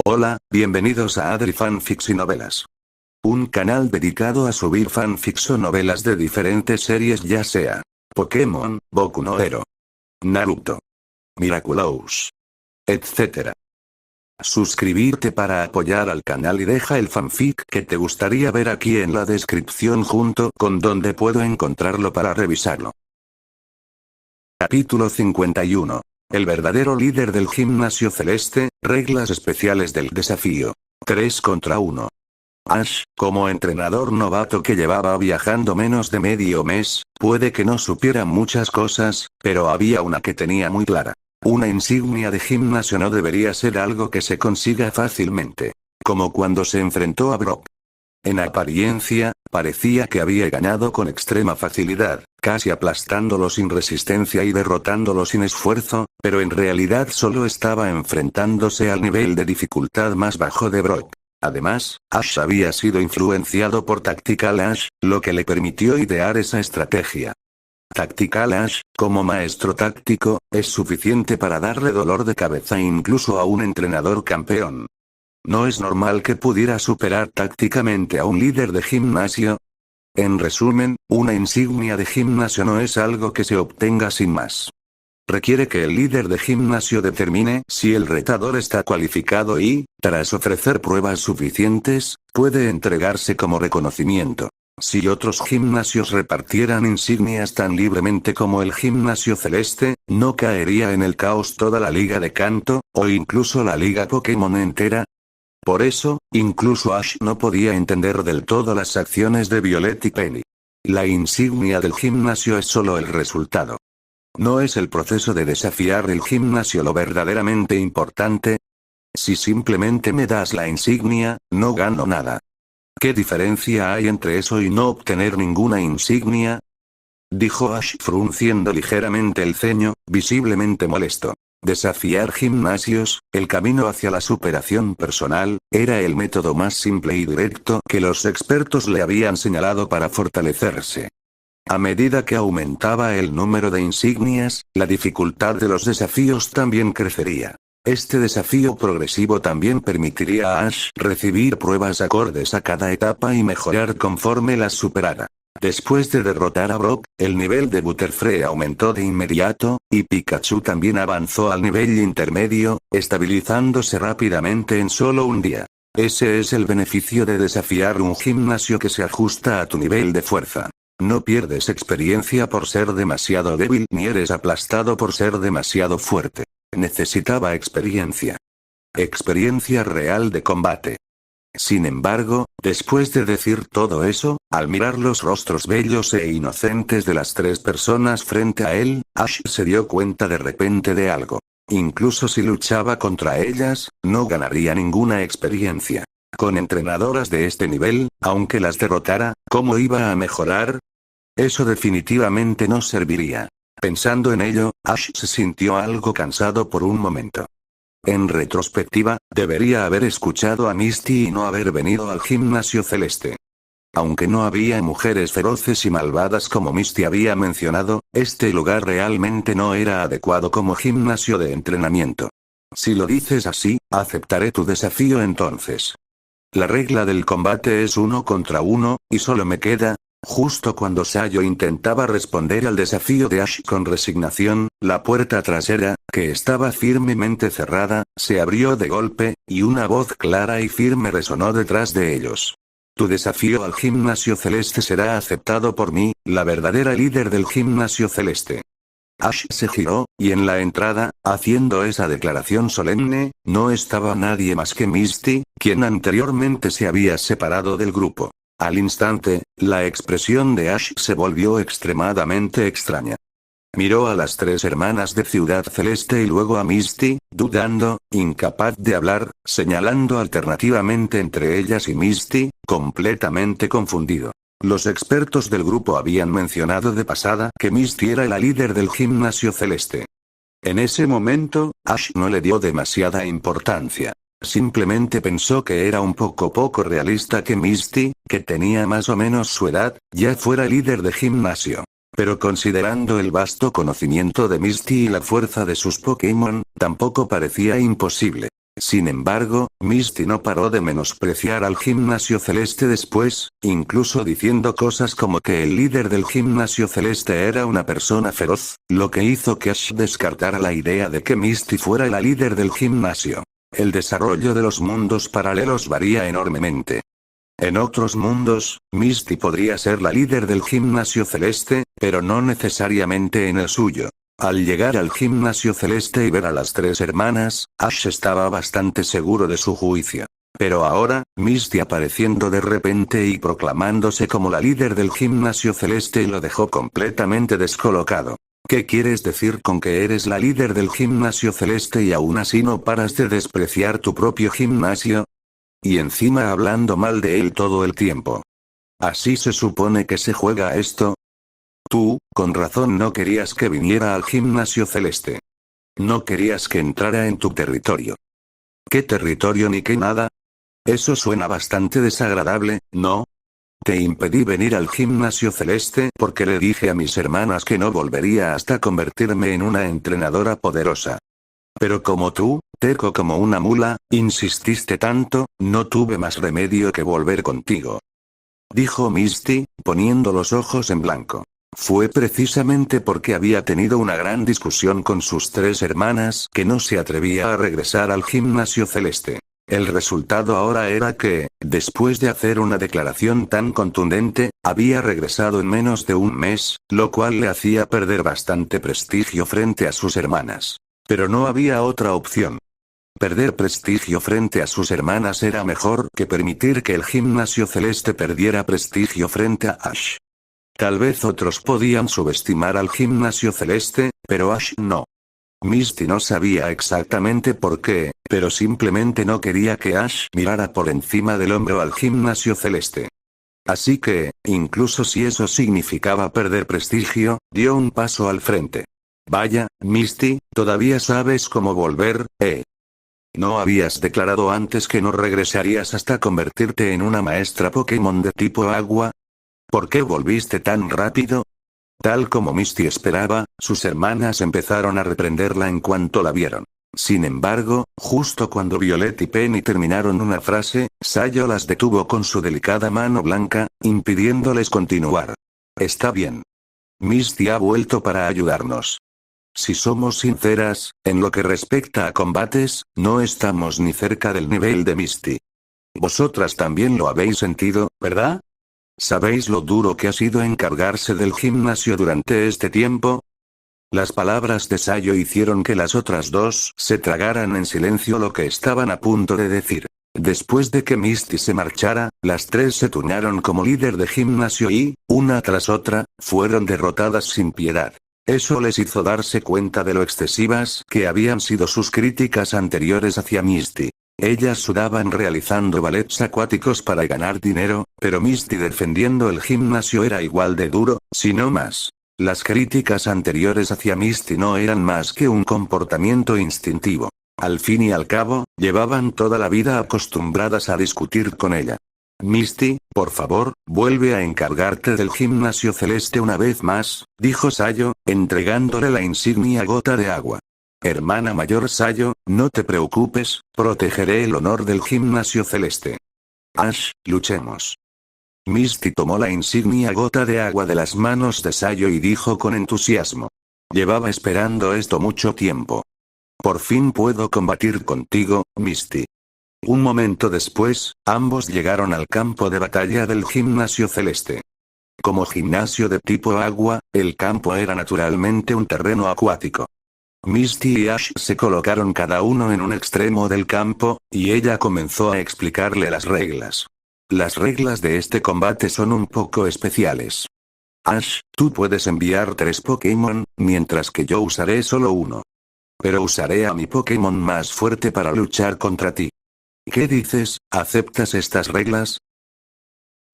Hola, bienvenidos a Adri Fanfics y Novelas. Un canal dedicado a subir fanfics o novelas de diferentes series, ya sea Pokémon, Boku no Hero, Naruto, Miraculous, etc. Suscribirte para apoyar al canal y deja el fanfic que te gustaría ver aquí en la descripción junto con donde puedo encontrarlo para revisarlo. Capítulo 51. El verdadero líder del gimnasio celeste, reglas especiales del desafío. 3 contra 1. Ash, como entrenador novato que llevaba viajando menos de medio mes, puede que no supiera muchas cosas, pero había una que tenía muy clara. Una insignia de gimnasio no debería ser algo que se consiga fácilmente. Como cuando se enfrentó a Brock. En apariencia, parecía que había ganado con extrema facilidad, casi aplastándolo sin resistencia y derrotándolo sin esfuerzo, pero en realidad solo estaba enfrentándose al nivel de dificultad más bajo de Brock. Además, Ash había sido influenciado por Tactical Ash, lo que le permitió idear esa estrategia. Tactical Ash, como maestro táctico, es suficiente para darle dolor de cabeza incluso a un entrenador campeón. ¿No es normal que pudiera superar tácticamente a un líder de gimnasio? En resumen, una insignia de gimnasio no es algo que se obtenga sin más. Requiere que el líder de gimnasio determine si el retador está cualificado y, tras ofrecer pruebas suficientes, puede entregarse como reconocimiento. Si otros gimnasios repartieran insignias tan libremente como el gimnasio celeste, no caería en el caos toda la liga de Kanto, o incluso la liga Pokémon entera. Por eso, incluso Ash no podía entender del todo las acciones de Violet y Penny. La insignia del gimnasio es solo el resultado. ¿No es el proceso de desafiar el gimnasio lo verdaderamente importante? Si simplemente me das la insignia, no gano nada. ¿Qué diferencia hay entre eso y no obtener ninguna insignia? Dijo Ash frunciendo ligeramente el ceño, visiblemente molesto. Desafiar gimnasios, el camino hacia la superación personal, era el método más simple y directo que los expertos le habían señalado para fortalecerse. A medida que aumentaba el número de insignias, la dificultad de los desafíos también crecería. Este desafío progresivo también permitiría a Ash recibir pruebas acordes a cada etapa y mejorar conforme las superara. Después de derrotar a Brock, el nivel de Butterfree aumentó de inmediato, y Pikachu también avanzó al nivel intermedio, estabilizándose rápidamente en solo un día. Ese es el beneficio de desafiar un gimnasio que se ajusta a tu nivel de fuerza. No pierdes experiencia por ser demasiado débil ni eres aplastado por ser demasiado fuerte. Necesitaba experiencia. Experiencia real de combate. Sin embargo, después de decir todo eso, al mirar los rostros bellos e inocentes de las tres personas frente a él, Ash se dio cuenta de repente de algo. Incluso si luchaba contra ellas, no ganaría ninguna experiencia. Con entrenadoras de este nivel, aunque las derrotara, ¿cómo iba a mejorar? Eso definitivamente no serviría. Pensando en ello, Ash se sintió algo cansado por un momento. En retrospectiva, debería haber escuchado a Misty y no haber venido al gimnasio celeste. Aunque no había mujeres feroces y malvadas como Misty había mencionado, este lugar realmente no era adecuado como gimnasio de entrenamiento. Si lo dices así, aceptaré tu desafío entonces. La regla del combate es 1 contra 1, y solo me queda... Justo cuando Sayo intentaba responder al desafío de Ash con resignación, la puerta trasera, que estaba firmemente cerrada, se abrió de golpe, y una voz clara y firme resonó detrás de ellos. Tu desafío al gimnasio celeste será aceptado por mí, la verdadera líder del gimnasio celeste. Ash se giró, y en la entrada, haciendo esa declaración solemne, no estaba nadie más que Misty, quien anteriormente se había separado del grupo. Al instante, la expresión de Ash se volvió extremadamente extraña. Miró a las tres hermanas de Ciudad Celeste y luego a Misty, dudando, incapaz de hablar, señalando alternativamente entre ellas y Misty, completamente confundido. Los expertos del grupo habían mencionado de pasada que Misty era la líder del gimnasio celeste. En ese momento, Ash no le dio demasiada importancia. Simplemente pensó que era un poco realista que Misty, que tenía más o menos su edad, ya fuera líder de gimnasio. Pero considerando el vasto conocimiento de Misty y la fuerza de sus Pokémon, tampoco parecía imposible. Sin embargo, Misty no paró de menospreciar al gimnasio celeste después, incluso diciendo cosas como que el líder del gimnasio celeste era una persona feroz, lo que hizo que Ash descartara la idea de que Misty fuera la líder del gimnasio. El desarrollo de los mundos paralelos varía enormemente. En otros mundos, Misty podría ser la líder del gimnasio celeste, pero no necesariamente en el suyo. Al llegar al gimnasio celeste y ver a las tres hermanas, Ash estaba bastante seguro de su juicio. Pero ahora, Misty apareciendo de repente y proclamándose como la líder del gimnasio celeste lo dejó completamente descolocado. ¿Qué quieres decir con que eres la líder del gimnasio celeste y aún así no paras de despreciar tu propio gimnasio? Y encima hablando mal de él todo el tiempo. ¿Así se supone que se juega esto? Tú, con razón no querías que viniera al gimnasio celeste. No querías que entrara en tu territorio. ¿Qué territorio ni qué nada? Eso suena bastante desagradable, ¿no? Te impedí venir al gimnasio celeste porque le dije a mis hermanas que no volvería hasta convertirme en una entrenadora poderosa. Pero como tú, terco como una mula, insististe tanto, no tuve más remedio que volver contigo. Dijo Misty, poniendo los ojos en blanco. Fue precisamente porque había tenido una gran discusión con sus tres hermanas que no se atrevía a regresar al gimnasio celeste. El resultado ahora era que, después de hacer una declaración tan contundente, había regresado en menos de un mes, lo cual le hacía perder bastante prestigio frente a sus hermanas. Pero no había otra opción. Perder prestigio frente a sus hermanas era mejor que permitir que el gimnasio celeste perdiera prestigio frente a Ash. Tal vez otros podían subestimar al gimnasio celeste, pero Ash no. Misty no sabía exactamente por qué, pero simplemente no quería que Ash mirara por encima del hombro al gimnasio celeste. Así que, incluso si eso significaba perder prestigio, dio un paso al frente. Vaya, Misty, ¿todavía sabes cómo volver, ¿No habías declarado antes que no regresarías hasta convertirte en una maestra Pokémon de tipo agua? ¿Por qué volviste tan rápido? Tal como Misty esperaba, sus hermanas empezaron a reprenderla en cuanto la vieron. Sin embargo, justo cuando Violet y Penny terminaron una frase, Sayo las detuvo con su delicada mano blanca, impidiéndoles continuar. Está bien. Misty ha vuelto para ayudarnos. Si somos sinceras, en lo que respecta a combates, no estamos ni cerca del nivel de Misty. Vosotras también lo habéis sentido, ¿verdad? ¿Sabéis lo duro que ha sido encargarse del gimnasio durante este tiempo? Las palabras de Sayo hicieron que las otras dos se tragaran en silencio lo que estaban a punto de decir. Después de que Misty se marchara, las tres se turnaron como líder de gimnasio y, una tras otra, fueron derrotadas sin piedad. Eso les hizo darse cuenta de lo excesivas que habían sido sus críticas anteriores hacia Misty. Ellas sudaban realizando ballets acuáticos para ganar dinero, pero Misty defendiendo el gimnasio era igual de duro, si no más. Las críticas anteriores hacia Misty no eran más que un comportamiento instintivo. Al fin y al cabo, llevaban toda la vida acostumbradas a discutir con ella. Misty, por favor, vuelve a encargarte del gimnasio celeste una vez más, dijo Sayo, entregándole la insignia gota de agua. Hermana mayor Sayo, no te preocupes, protegeré el honor del gimnasio celeste. Ash, luchemos. Misty tomó la insignia gota de agua de las manos de Sayo y dijo con entusiasmo. Llevaba esperando esto mucho tiempo. Por fin puedo combatir contigo, Misty. Un momento después, ambos llegaron al campo de batalla del gimnasio celeste. Como gimnasio de tipo agua, el campo era naturalmente un terreno acuático. Misty y Ash se colocaron cada uno en un extremo del campo, y ella comenzó a explicarle las reglas. Las reglas de este combate son un poco especiales. Ash, tú puedes enviar 3 Pokémon, mientras que yo usaré solo uno. Pero usaré a mi Pokémon más fuerte para luchar contra ti. ¿Qué dices? ¿Aceptas estas reglas?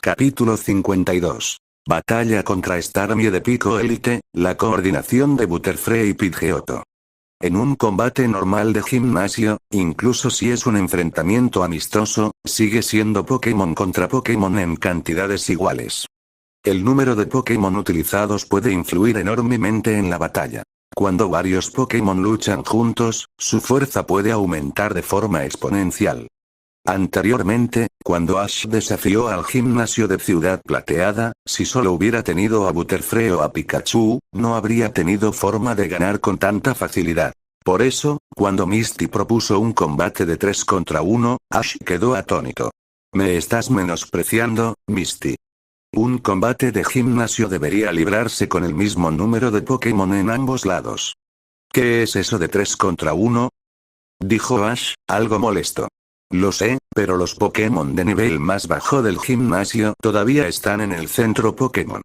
Capítulo 52. Batalla contra Starmie de Pico Elite, la coordinación de Butterfree y Pidgeotto. En un combate normal de gimnasio, incluso si es un enfrentamiento amistoso, sigue siendo Pokémon contra Pokémon en cantidades iguales. El número de Pokémon utilizados puede influir enormemente en la batalla. Cuando varios Pokémon luchan juntos, su fuerza puede aumentar de forma exponencial. Anteriormente, cuando Ash desafió al gimnasio de Ciudad Plateada, si solo hubiera tenido a Butterfree o a Pikachu, no habría tenido forma de ganar con tanta facilidad. Por eso, cuando Misty propuso un combate de 3 contra 1, Ash quedó atónito. ¿Me estás menospreciando, Misty? Un combate de gimnasio debería librarse con el mismo número de Pokémon en ambos lados. ¿Qué es eso de 3 contra 1? Dijo Ash, algo molesto. Lo sé, pero los Pokémon de nivel más bajo del gimnasio todavía están en el centro Pokémon.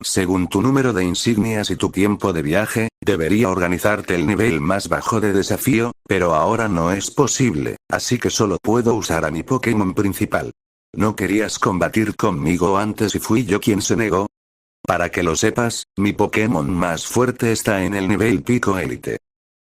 Según tu número de insignias y tu tiempo de viaje, debería organizarte el nivel más bajo de desafío, pero ahora no es posible, así que solo puedo usar a mi Pokémon principal. ¿No querías combatir conmigo antes y fui yo quien se negó? Para que lo sepas, mi Pokémon más fuerte está en el nivel Pico Élite.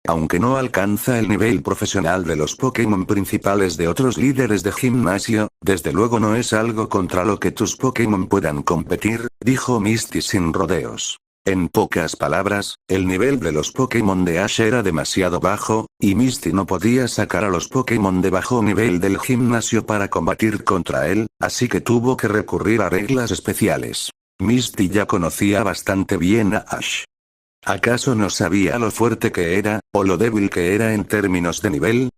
Aunque no alcanza el nivel profesional de los Pokémon principales de otros líderes de gimnasio, desde luego no es algo contra lo que tus Pokémon puedan competir, dijo Misty sin rodeos. En pocas palabras, el nivel de los Pokémon de Ash era demasiado bajo, y Misty no podía sacar a los Pokémon de bajo nivel del gimnasio para combatir contra él, así que tuvo que recurrir a reglas especiales. Misty ya conocía bastante bien a Ash. ¿Acaso no sabía lo fuerte que era, o lo débil que era en términos de nivel?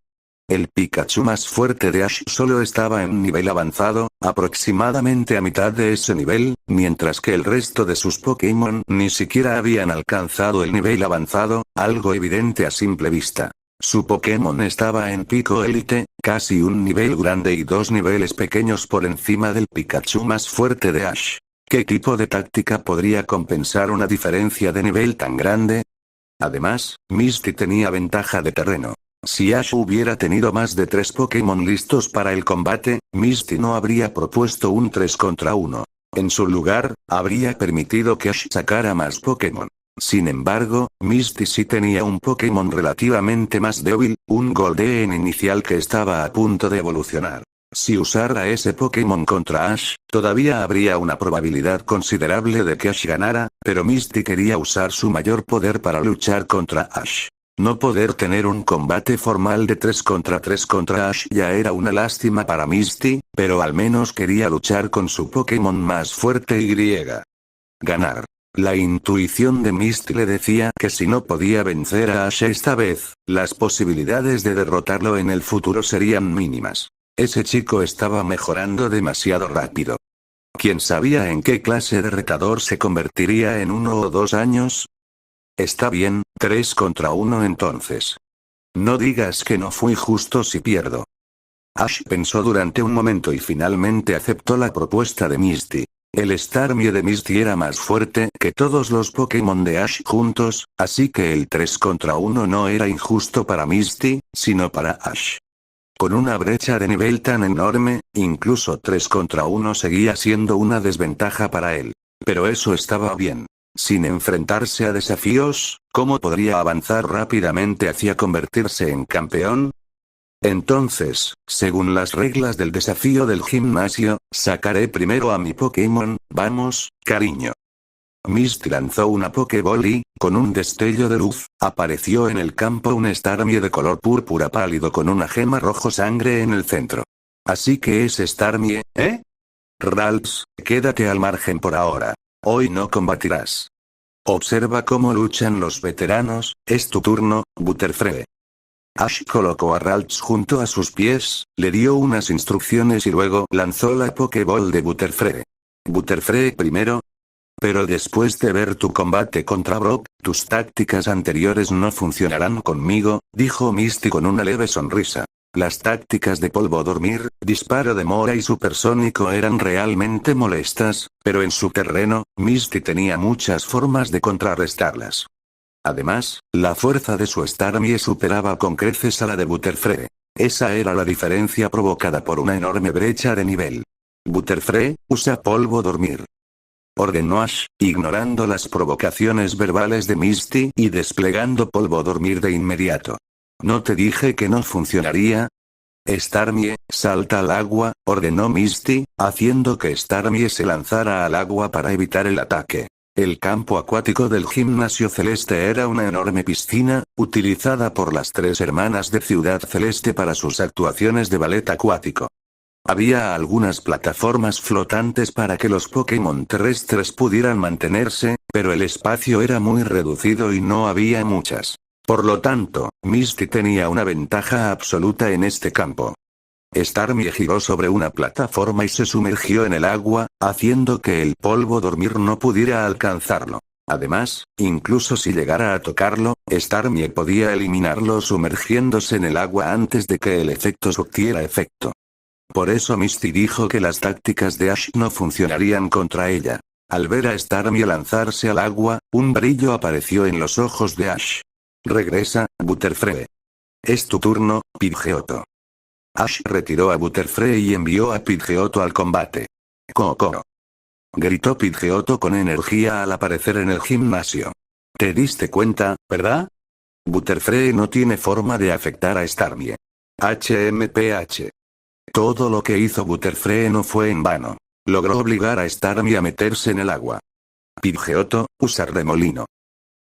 El Pikachu más fuerte de Ash solo estaba en nivel avanzado, aproximadamente a mitad de ese nivel, mientras que el resto de sus Pokémon ni siquiera habían alcanzado el nivel avanzado, algo evidente a simple vista. Su Pokémon estaba en Pico Élite, casi un nivel grande y 2 niveles pequeños por encima del Pikachu más fuerte de Ash. ¿Qué tipo de táctica podría compensar una diferencia de nivel tan grande? Además, Misty tenía ventaja de terreno. Si Ash hubiera tenido más de 3 Pokémon listos para el combate, Misty no habría propuesto un 3 contra 1. En su lugar, habría permitido que Ash sacara más Pokémon. Sin embargo, Misty sí tenía un Pokémon relativamente más débil, un Goldeen inicial que estaba a punto de evolucionar. Si usara ese Pokémon contra Ash, todavía habría una probabilidad considerable de que Ash ganara, pero Misty quería usar su mayor poder para luchar contra Ash. No poder tener un combate formal de 3 contra Ash ya era una lástima para Misty, pero al menos quería luchar con su Pokémon más fuerte y ganar. La intuición de Misty le decía que si no podía vencer a Ash esta vez, las posibilidades de derrotarlo en el futuro serían mínimas. Ese chico estaba mejorando demasiado rápido. ¿Quién sabía en qué clase de retador se convertiría en 1 o 2 años? Está bien, 3 contra 1 entonces. No digas que no fui justo si pierdo. Ash pensó durante un momento y finalmente aceptó la propuesta de Misty. El Starmie de Misty era más fuerte que todos los Pokémon de Ash juntos, así que el 3 contra 1 no era injusto para Misty, sino para Ash. Con una brecha de nivel tan enorme, incluso 3 contra 1 seguía siendo una desventaja para él. Pero eso estaba bien. Sin enfrentarse a desafíos, ¿cómo podría avanzar rápidamente hacia convertirse en campeón? Entonces, según las reglas del desafío del gimnasio, sacaré primero a mi Pokémon, vamos, cariño. Misty lanzó una Pokéball y, con un destello de luz, apareció en el campo un Starmie de color púrpura pálido con una gema rojo sangre en el centro. Así que es Starmie, ¿eh? Ralts, quédate al margen por ahora. Hoy no combatirás. Observa cómo luchan los veteranos, es tu turno, Butterfree. Ash colocó a Ralts junto a sus pies, le dio unas instrucciones y luego lanzó la Pokéball de Butterfree. Butterfree primero. Pero después de ver tu combate contra Brock, tus tácticas anteriores no funcionarán conmigo, dijo Misty con una leve sonrisa. Las tácticas de polvo dormir, disparo de mora y supersónico eran realmente molestas, pero en su terreno, Misty tenía muchas formas de contrarrestarlas. Además, la fuerza de su Starmie superaba con creces a la de Butterfree. Esa era la diferencia provocada por una enorme brecha de nivel. Butterfree, usa polvo dormir. Ordenó Ash, ignorando las provocaciones verbales de Misty y desplegando polvo dormir de inmediato. ¿No te dije que no funcionaría? Starmie, salta al agua, ordenó Misty, haciendo que Starmie se lanzara al agua para evitar el ataque. El campo acuático del gimnasio celeste era una enorme piscina, utilizada por las tres hermanas de Ciudad Celeste para sus actuaciones de ballet acuático. Había algunas plataformas flotantes para que los Pokémon terrestres pudieran mantenerse, pero el espacio era muy reducido y no había muchas. Por lo tanto, Misty tenía una ventaja absoluta en este campo. Starmie giró sobre una plataforma y se sumergió en el agua, haciendo que el polvo dormir no pudiera alcanzarlo. Además, incluso si llegara a tocarlo, Starmie podía eliminarlo sumergiéndose en el agua antes de que el efecto surtiera efecto. Por eso Misty dijo que las tácticas de Ash no funcionarían contra ella. Al ver a Starmie lanzarse al agua, un brillo apareció en los ojos de Ash. Regresa, Butterfree. Es tu turno, Pidgeotto. Ash retiró a Butterfree y envió a Pidgeotto al combate. ¡Kokoro! Gritó Pidgeotto con energía al aparecer en el gimnasio. ¿Te diste cuenta, verdad? Butterfree no tiene forma de afectar a Starmie. HMPH. Todo lo que hizo Butterfree no fue en vano. Logró obligar a Starmie a meterse en el agua. Pidgeotto, usa remolino.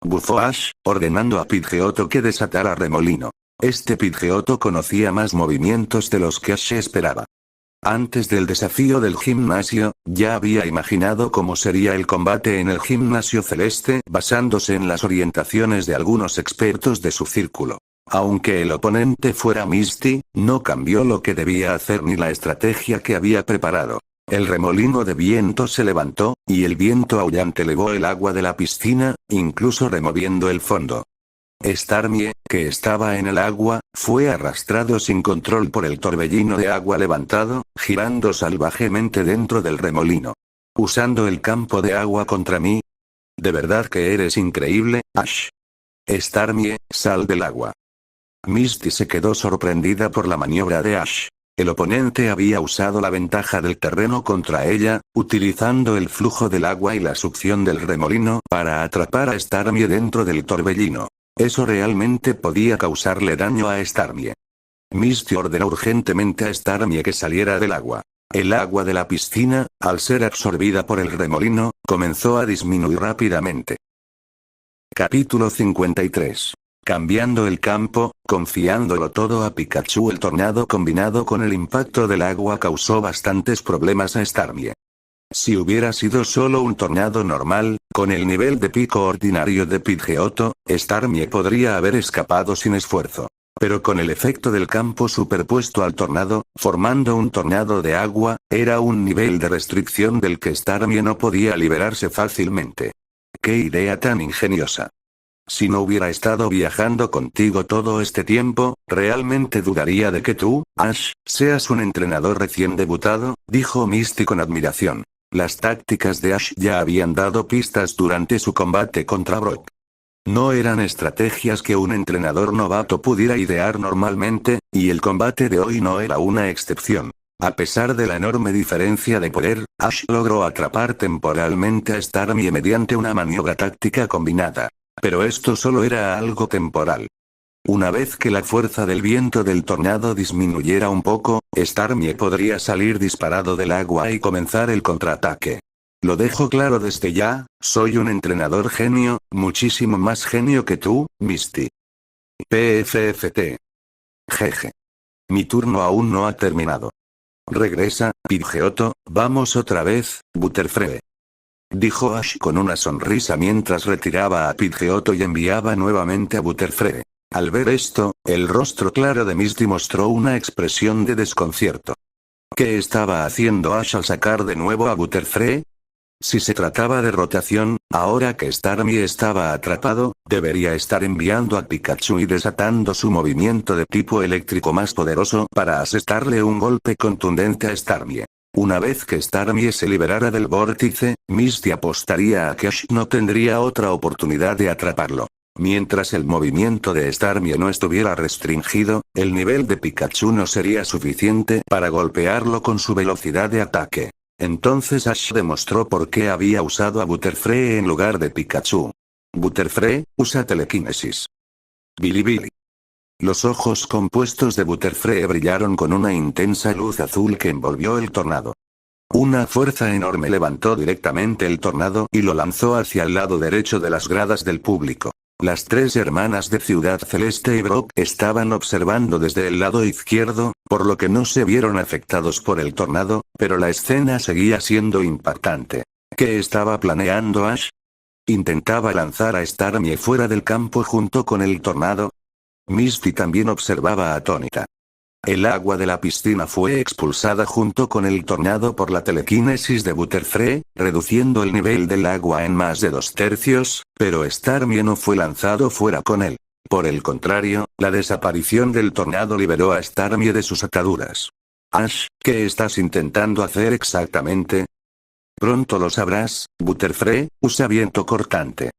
Bufó Ash, ordenando a Pidgeotto que desatara remolino. Este Pidgeotto conocía más movimientos de los que Ash esperaba. Antes del desafío del gimnasio, ya había imaginado cómo sería el combate en el gimnasio celeste, basándose en las orientaciones de algunos expertos de su círculo. Aunque el oponente fuera Misty, no cambió lo que debía hacer ni la estrategia que había preparado. El remolino de viento se levantó, y el viento aullante elevó el agua de la piscina, incluso removiendo el fondo. Starmie, que estaba en el agua, fue arrastrado sin control por el torbellino de agua levantado, girando salvajemente dentro del remolino. Usando el campo de agua contra mí. De verdad que eres increíble, Ash. Starmie, sal del agua. Misty se quedó sorprendida por la maniobra de Ash. El oponente había usado la ventaja del terreno contra ella, utilizando el flujo del agua y la succión del remolino para atrapar a Starmie dentro del torbellino. Eso realmente podía causarle daño a Starmie. Misty ordenó urgentemente a Starmie que saliera del agua. El agua de la piscina, al ser absorbida por el remolino, comenzó a disminuir rápidamente. Capítulo 53. Cambiando el campo, confiándolo todo a Pikachu. El tornado combinado con el impacto del agua causó bastantes problemas a Starmie. Si hubiera sido solo un tornado normal, con el nivel de pico ordinario de Pidgeotto, Starmie podría haber escapado sin esfuerzo. Pero con el efecto del campo superpuesto al tornado, formando un tornado de agua, era un nivel de restricción del que Starmie no podía liberarse fácilmente. ¡Qué idea tan ingeniosa! Si no hubiera estado viajando contigo todo este tiempo, realmente dudaría de que tú, Ash, seas un entrenador recién debutado, dijo Misty con admiración. Las tácticas de Ash ya habían dado pistas durante su combate contra Brock. No eran estrategias que un entrenador novato pudiera idear normalmente, y el combate de hoy no era una excepción. A pesar de la enorme diferencia de poder, Ash logró atrapar temporalmente a Starmie mediante una maniobra táctica combinada. Pero esto solo era algo temporal. Una vez que la fuerza del viento del tornado disminuyera un poco, Starmie podría salir disparado del agua y comenzar el contraataque. Lo dejo claro desde ya, soy un entrenador genio, muchísimo más genio que tú, Misty. PFFT. Jeje. Mi turno aún no ha terminado. Regresa, Pidgeotto, vamos otra vez, Butterfree. Dijo Ash con una sonrisa mientras retiraba a Pidgeotto y enviaba nuevamente a Butterfree. Al ver esto, el rostro claro de Misty mostró una expresión de desconcierto. ¿Qué estaba haciendo Ash al sacar de nuevo a Butterfree? Si se trataba de rotación, ahora que Starmie estaba atrapado, debería estar enviando a Pikachu y desatando su movimiento de tipo eléctrico más poderoso para asestarle un golpe contundente a Starmie. Una vez que Starmie se liberara del vórtice, Misty apostaría a que Ash no tendría otra oportunidad de atraparlo. Mientras el movimiento de Starmie no estuviera restringido, el nivel de Pikachu no sería suficiente para golpearlo con su velocidad de ataque. Entonces Ash demostró por qué había usado a Butterfree en lugar de Pikachu. Butterfree, usa telequinesis. Bilibili. Los ojos compuestos de Butterfree brillaron con una intensa luz azul que envolvió el tornado. Una fuerza enorme levantó directamente el tornado y lo lanzó hacia el lado derecho de las gradas del público. Las tres hermanas de Ciudad Celeste y Brock estaban observando desde el lado izquierdo, por lo que no se vieron afectados por el tornado, pero la escena seguía siendo impactante. ¿Qué estaba planeando Ash? ¿Intentaba lanzar a Starmie fuera del campo junto con el tornado? Misty también observaba atónita. El agua de la piscina fue expulsada junto con el tornado por la telequinesis de Butterfree, reduciendo el nivel del agua en más de 2/3, pero Starmie no fue lanzado fuera con él. Por el contrario, la desaparición del tornado liberó a Starmie de sus ataduras. Ash, ¿qué estás intentando hacer exactamente? Pronto lo sabrás, Butterfree, usa viento cortante.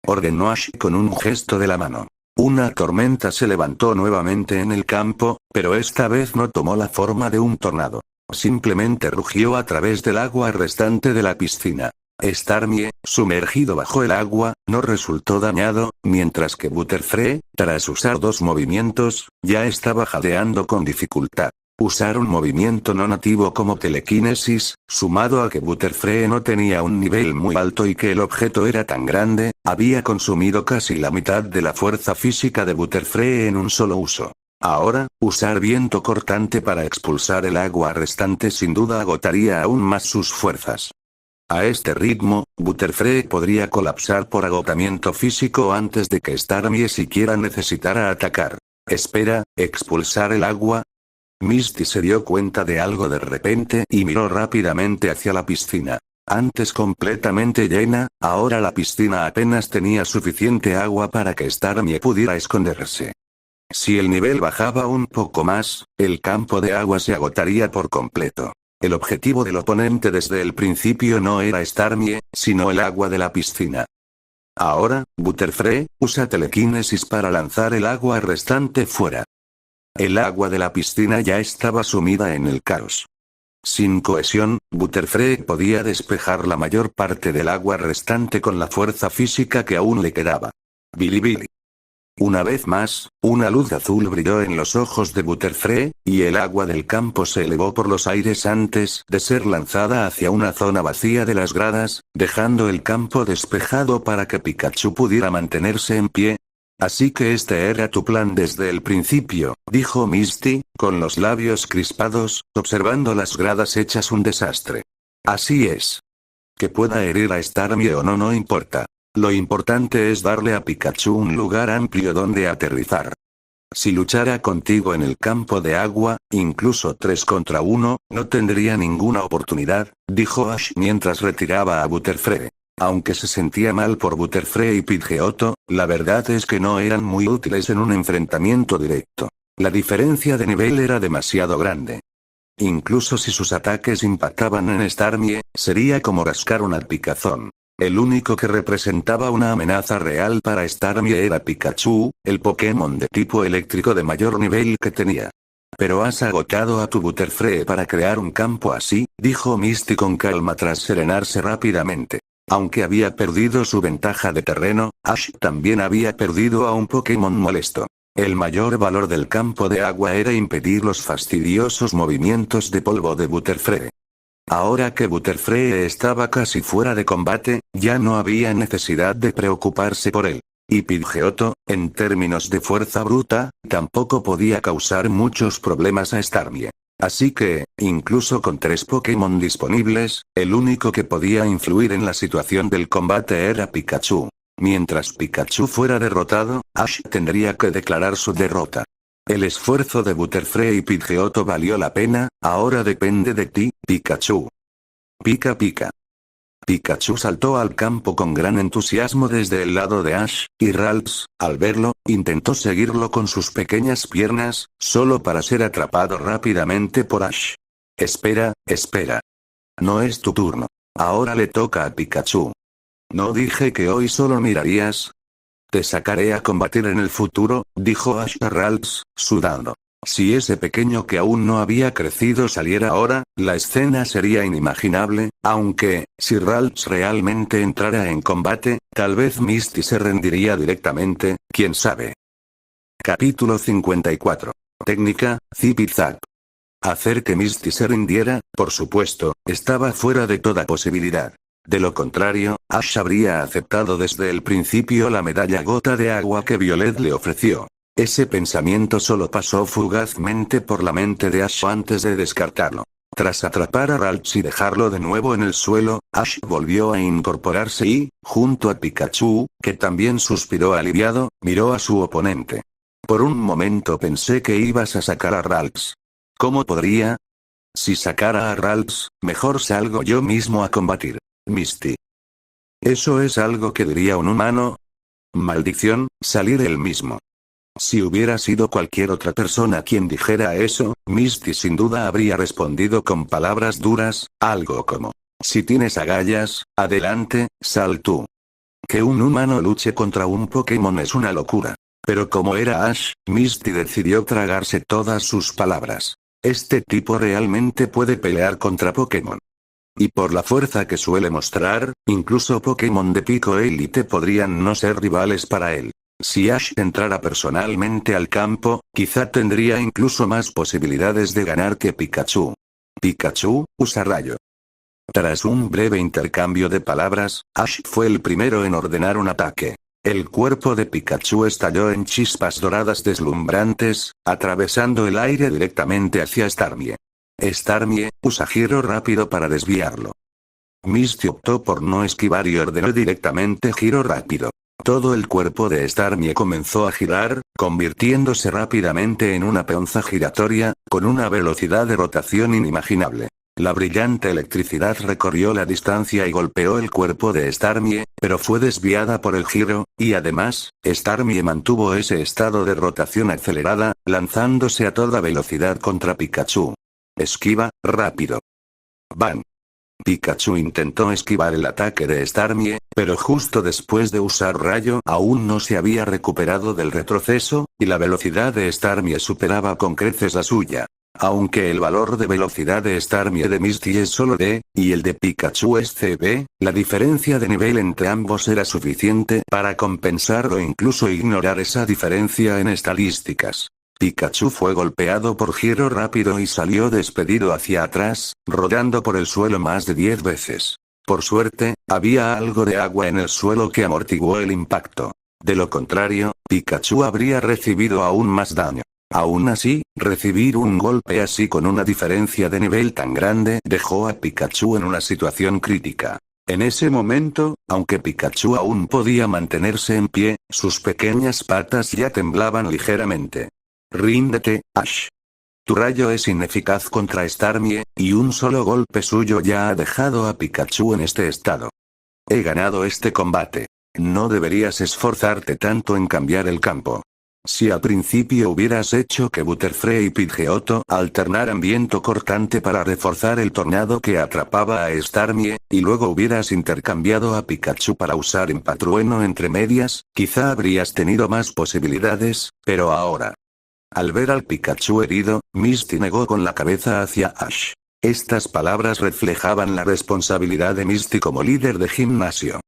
Ordenó Ash con un gesto de la mano. Una tormenta se levantó nuevamente en el campo, pero esta vez no tomó la forma de un tornado. Simplemente rugió a través del agua restante de la piscina. Starmie, sumergido bajo el agua, no resultó dañado, mientras que Butterfree, tras usar 2 movimientos, ya estaba jadeando con dificultad. Usar un movimiento no nativo como telequinesis, sumado a que Butterfree no tenía un nivel muy alto y que el objeto era tan grande, había consumido casi la mitad de la fuerza física de Butterfree en un solo uso. Ahora, usar viento cortante para expulsar el agua restante sin duda agotaría aún más sus fuerzas. A este ritmo, Butterfree podría colapsar por agotamiento físico antes de que Starmie siquiera necesitara atacar. Espera, ¿expulsar el agua? Misty se dio cuenta de algo de repente y miró rápidamente hacia la piscina. Antes completamente llena, ahora la piscina apenas tenía suficiente agua para que Starmie pudiera esconderse. Si el nivel bajaba un poco más, el campo de agua se agotaría por completo. El objetivo del oponente desde el principio no era Starmie, sino el agua de la piscina. Ahora, Butterfree, usa telequinesis para lanzar el agua restante fuera. El agua de la piscina ya estaba sumida en el caos. Sin cohesión, Butterfree podía despejar la mayor parte del agua restante con la fuerza física que aún le quedaba. Bilibili. Una vez más, una luz azul brilló en los ojos de Butterfree, y el agua del campo se elevó por los aires antes de ser lanzada hacia una zona vacía de las gradas, dejando el campo despejado para que Pikachu pudiera mantenerse en pie. Así que este era tu plan desde el principio, dijo Misty, con los labios crispados, observando las gradas hechas un desastre. Así es. Que pueda herir a Starmie o no no importa. Lo importante es darle a Pikachu un lugar amplio donde aterrizar. Si luchara contigo en el campo de agua, incluso 3 contra 1, no tendría ninguna oportunidad, dijo Ash mientras retiraba a Butterfree. Aunque se sentía mal por Butterfree y Pidgeotto, la verdad es que no eran muy útiles en un enfrentamiento directo. La diferencia de nivel era demasiado grande. Incluso si sus ataques impactaban en Starmie, sería como rascar una picazón. El único que representaba una amenaza real para Starmie era Pikachu, el Pokémon de tipo eléctrico de mayor nivel que tenía. Pero has agotado a tu Butterfree para crear un campo así, dijo Misty con calma tras serenarse rápidamente. Aunque había perdido su ventaja de terreno, Ash también había perdido a un Pokémon molesto. El mayor valor del campo de agua era impedir los fastidiosos movimientos de polvo de Butterfree. Ahora que Butterfree estaba casi fuera de combate, ya no había necesidad de preocuparse por él. Y Pidgeotto, en términos de fuerza bruta, tampoco podía causar muchos problemas a Starmie. Así que, incluso con 3 Pokémon disponibles, el único que podía influir en la situación del combate era Pikachu. Mientras Pikachu fuera derrotado, Ash tendría que declarar su derrota. El esfuerzo de Butterfree y Pidgeotto valió la pena, ahora depende de ti, Pikachu. Pica pica. Pikachu saltó al campo con gran entusiasmo desde el lado de Ash, y Ralts, al verlo, intentó seguirlo con sus pequeñas piernas, solo para ser atrapado rápidamente por Ash. Espera, espera. No es tu turno. Ahora le toca a Pikachu. ¿No dije que hoy solo mirarías? Te sacaré a combatir en el futuro, dijo Ash a Ralts, sudando. Si ese pequeño que aún no había crecido saliera ahora, la escena sería inimaginable, aunque, si Ralts realmente entrara en combate, tal vez Misty se rendiría directamente, quién sabe. Capítulo 54. Técnica, Zip y Zap. Hacer que Misty se rindiera, por supuesto, estaba fuera de toda posibilidad. De lo contrario, Ash habría aceptado desde el principio la medalla gota de agua que Violet le ofreció. Ese pensamiento solo pasó fugazmente por la mente de Ash antes de descartarlo. Tras atrapar a Ralts y dejarlo de nuevo en el suelo, Ash volvió a incorporarse y, junto a Pikachu, que también suspiró aliviado, miró a su oponente. Por un momento pensé que ibas a sacar a Ralts. ¿Cómo podría? Si sacara a Ralts, mejor salgo yo mismo a combatir. Misty. ¿Eso es algo que diría un humano? Maldición, salir él mismo. Si hubiera sido cualquier otra persona quien dijera eso, Misty sin duda habría respondido con palabras duras, algo como: si tienes agallas, adelante, sal tú. Que un humano luche contra un Pokémon es una locura. Pero como era Ash, Misty decidió tragarse todas sus palabras. Este tipo realmente puede pelear contra Pokémon. Y por la fuerza que suele mostrar, incluso Pokémon de pico élite podrían no ser rivales para él. Si Ash entrara personalmente al campo, quizá tendría incluso más posibilidades de ganar que Pikachu. Pikachu, usa rayo. Tras un breve intercambio de palabras, Ash fue el primero en ordenar un ataque. El cuerpo de Pikachu estalló en chispas doradas deslumbrantes, atravesando el aire directamente hacia Starmie. Starmie, usa giro rápido para desviarlo. Misty optó por no esquivar y ordenó directamente giro rápido. Todo el cuerpo de Starmie comenzó a girar, convirtiéndose rápidamente en una peonza giratoria, con una velocidad de rotación inimaginable. La brillante electricidad recorrió la distancia y golpeó el cuerpo de Starmie, pero fue desviada por el giro, y además, Starmie mantuvo ese estado de rotación acelerada, lanzándose a toda velocidad contra Pikachu. Esquiva, rápido. ¡Bang! Pikachu intentó esquivar el ataque de Starmie, pero justo después de usar rayo aún no se había recuperado del retroceso, y la velocidad de Starmie superaba con creces la suya. Aunque el valor de velocidad de Starmie de Misty es solo D, y el de Pikachu es CB, la diferencia de nivel entre ambos era suficiente para compensar o incluso ignorar esa diferencia en estadísticas. Pikachu fue golpeado por giro rápido y salió despedido hacia atrás, rodando por el suelo más de 10 veces. Por suerte, había algo de agua en el suelo que amortiguó el impacto. De lo contrario, Pikachu habría recibido aún más daño. Aún así, recibir un golpe así con una diferencia de nivel tan grande dejó a Pikachu en una situación crítica. En ese momento, aunque Pikachu aún podía mantenerse en pie, sus pequeñas patas ya temblaban ligeramente. Ríndete, Ash. Tu rayo es ineficaz contra Starmie, y un solo golpe suyo ya ha dejado a Pikachu en este estado. He ganado este combate. No deberías esforzarte tanto en cambiar el campo. Si al principio hubieras hecho que Butterfree y Pidgeotto alternaran viento cortante para reforzar el tornado que atrapaba a Starmie, y luego hubieras intercambiado a Pikachu para usar Empatrueno entre medias, quizá habrías tenido más posibilidades, pero ahora. Al ver al Pikachu herido, Misty negó con la cabeza hacia Ash. Estas palabras reflejaban la responsabilidad de Misty como líder de gimnasio.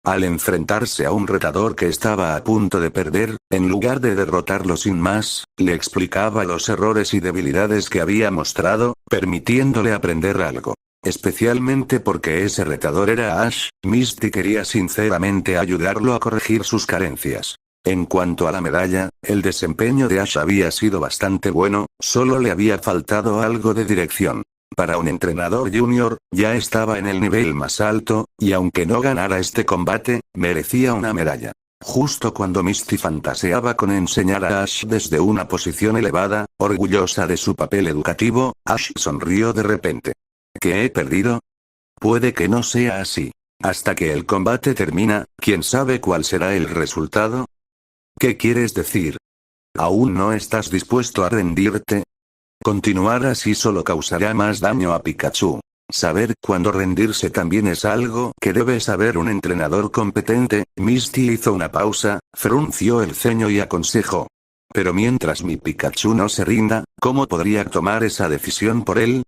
Al enfrentarse a un retador que estaba a punto de perder, en lugar de derrotarlo sin más, le explicaba los errores y debilidades que había mostrado, permitiéndole aprender algo. Especialmente porque ese retador era Ash, Misty quería sinceramente ayudarlo a corregir sus carencias. En cuanto a la medalla, el desempeño de Ash había sido bastante bueno, solo le había faltado algo de dirección. Para un entrenador junior, ya estaba en el nivel más alto, y aunque no ganara este combate, merecía una medalla. Justo cuando Misty fantaseaba con enseñar a Ash desde una posición elevada, orgullosa de su papel educativo, Ash sonrió de repente. ¿Qué he perdido? Puede que no sea así. Hasta que el combate termina, ¿quién sabe cuál será el resultado? ¿Qué quieres decir? ¿Aún no estás dispuesto a rendirte? Continuar así solo causará más daño a Pikachu. Saber cuándo rendirse también es algo que debe saber un entrenador competente. Misty hizo una pausa, frunció el ceño y aconsejó. Pero mientras mi Pikachu no se rinda, ¿cómo podría tomar esa decisión por él?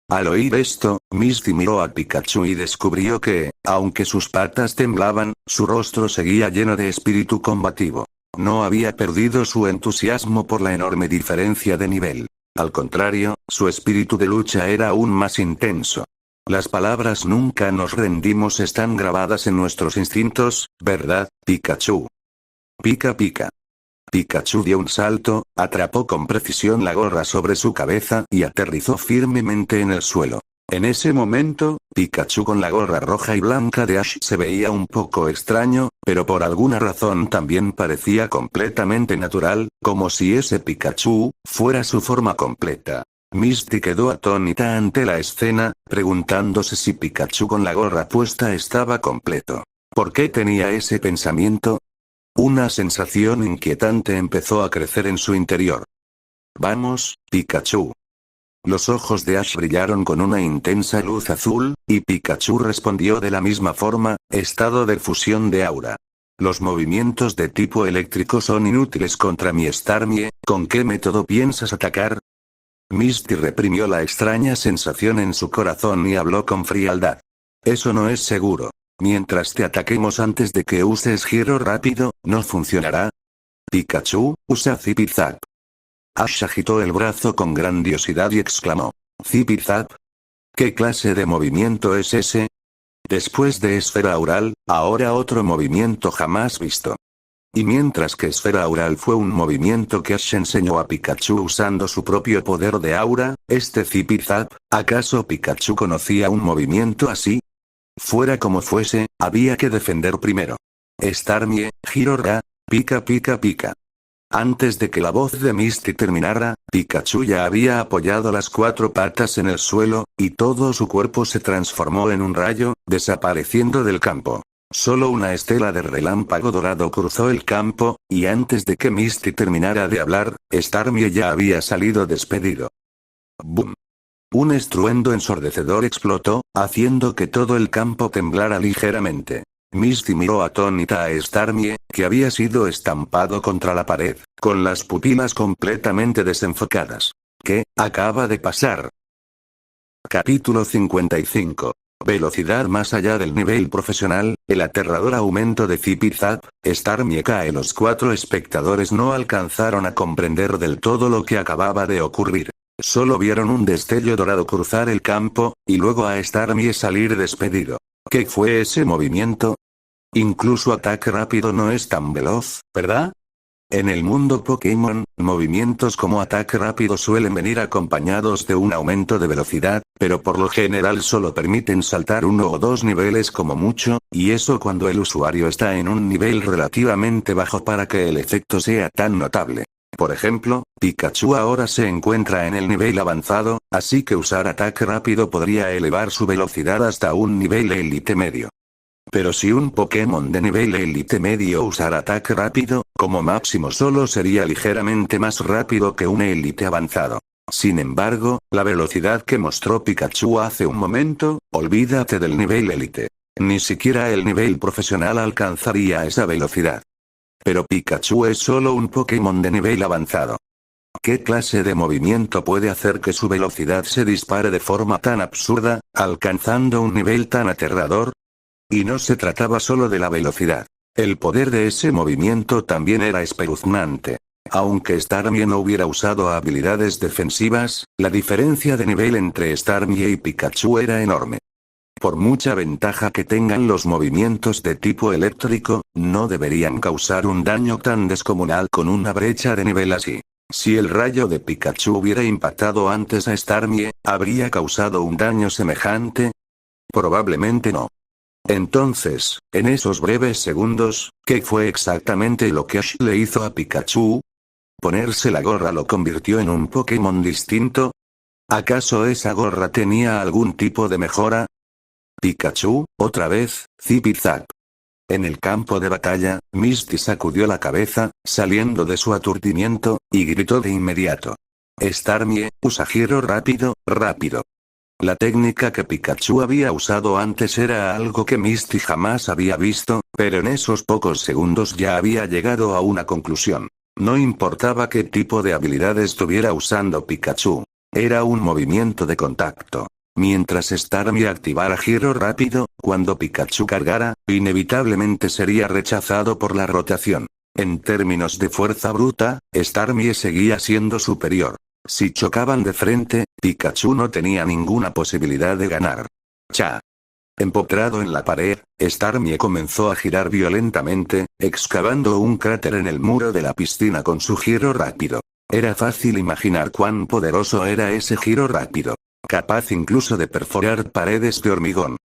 Al oír esto, Misty miró a Pikachu y descubrió que, aunque sus patas temblaban, su rostro seguía lleno de espíritu combativo. No había perdido su entusiasmo por la enorme diferencia de nivel. Al contrario, su espíritu de lucha era aún más intenso. Las palabras "nunca nos rendimos" están grabadas en nuestros instintos, ¿verdad, Pikachu? Pica pica. Pikachu dio un salto, atrapó con precisión la gorra sobre su cabeza y aterrizó firmemente en el suelo. En ese momento, Pikachu con la gorra roja y blanca de Ash se veía un poco extraño, pero por alguna razón también parecía completamente natural, como si ese Pikachu fuera su forma completa. Misty quedó atónita ante la escena, preguntándose si Pikachu con la gorra puesta estaba completo. ¿Por qué tenía ese pensamiento? Una sensación inquietante empezó a crecer en su interior. Vamos, Pikachu. Los ojos de Ash brillaron con una intensa luz azul, y Pikachu respondió de la misma forma: estado de fusión de aura. Los movimientos de tipo eléctrico son inútiles contra mi Starmie, ¿con qué método piensas atacar? Misty reprimió la extraña sensación en su corazón y habló con frialdad. Eso no es seguro. Mientras te ataquemos antes de que uses giro rápido, ¿no funcionará? Pikachu, usa Zip-Zap. Ash agitó el brazo con grandiosidad y exclamó: ¿Zip-Zap? ¿Qué clase de movimiento es ese? Después de Esfera Aural, ahora otro movimiento jamás visto. Y mientras que Esfera Aural fue un movimiento que Ash enseñó a Pikachu usando su propio poder de aura, este Zip-Zap, ¿acaso Pikachu conocía un movimiento así? Fuera como fuese, había que defender primero. Starmie, giro ra, pica pica pica. Antes de que la voz de Misty terminara, Pikachu ya había apoyado las 4 patas en el suelo, y todo su cuerpo se transformó en un rayo, desapareciendo del campo. Solo una estela de relámpago dorado cruzó el campo, y antes de que Misty terminara de hablar, Starmie ya había salido despedido. ¡Bum! Un estruendo ensordecedor explotó, haciendo que todo el campo temblara ligeramente. Misty miró atónita a Starmie, que había sido estampado contra la pared, con las pupilas completamente desenfocadas. ¿Qué acaba de pasar? Capítulo 55. Velocidad más allá del nivel profesional, el aterrador aumento de Zip-Zap, Starmie cae. Los 4 espectadores no alcanzaron a comprender del todo lo que acababa de ocurrir. Solo vieron un destello dorado cruzar el campo, y luego a Starmie salir despedido. ¿Qué fue ese movimiento? Incluso ataque rápido no es tan veloz, ¿verdad? En el mundo Pokémon, movimientos como ataque rápido suelen venir acompañados de un aumento de velocidad, pero por lo general solo permiten saltar 1 o 2 niveles como mucho, y eso cuando el usuario está en un nivel relativamente bajo para que el efecto sea tan notable. Por ejemplo, Pikachu ahora se encuentra en el nivel avanzado, así que usar ataque rápido podría elevar su velocidad hasta un nivel élite medio. Pero si un Pokémon de nivel élite medio usara ataque rápido, como máximo solo sería ligeramente más rápido que un élite avanzado. Sin embargo, la velocidad que mostró Pikachu hace un momento, olvídate del nivel élite. Ni siquiera el nivel profesional alcanzaría esa velocidad. Pero Pikachu es solo un Pokémon de nivel avanzado. ¿Qué clase de movimiento puede hacer que su velocidad se dispare de forma tan absurda, alcanzando un nivel tan aterrador? Y no se trataba solo de la velocidad. El poder de ese movimiento también era espeluznante. Aunque Starmie no hubiera usado habilidades defensivas, la diferencia de nivel entre Starmie y Pikachu era enorme. Por mucha ventaja que tengan los movimientos de tipo eléctrico, no deberían causar un daño tan descomunal con una brecha de nivel así. Si el rayo de Pikachu hubiera impactado antes a Starmie, ¿habría causado un daño semejante? Probablemente no. Entonces, en esos breves segundos, ¿qué fue exactamente lo que Ash le hizo a Pikachu? ¿Ponerse la gorra lo convirtió en un Pokémon distinto? ¿Acaso esa gorra tenía algún tipo de mejora? Pikachu, otra vez, Zip-Zap. En el campo de batalla, Misty sacudió la cabeza, saliendo de su aturdimiento, y gritó de inmediato: Starmie, usa giro rápido, rápido. La técnica que Pikachu había usado antes era algo que Misty jamás había visto, pero en esos pocos segundos ya había llegado a una conclusión. No importaba qué tipo de habilidad estuviera usando Pikachu. Era un movimiento de contacto. Mientras Starmie activara giro rápido, cuando Pikachu cargara, inevitablemente sería rechazado por la rotación. En términos de fuerza bruta, Starmie seguía siendo superior. Si chocaban de frente, Pikachu no tenía ninguna posibilidad de ganar. ¡Cha! Empotrado en la pared, Starmie comenzó a girar violentamente, excavando un cráter en el muro de la piscina con su giro rápido. Era fácil imaginar cuán poderoso era ese giro rápido. Capaz incluso de perforar paredes de hormigón.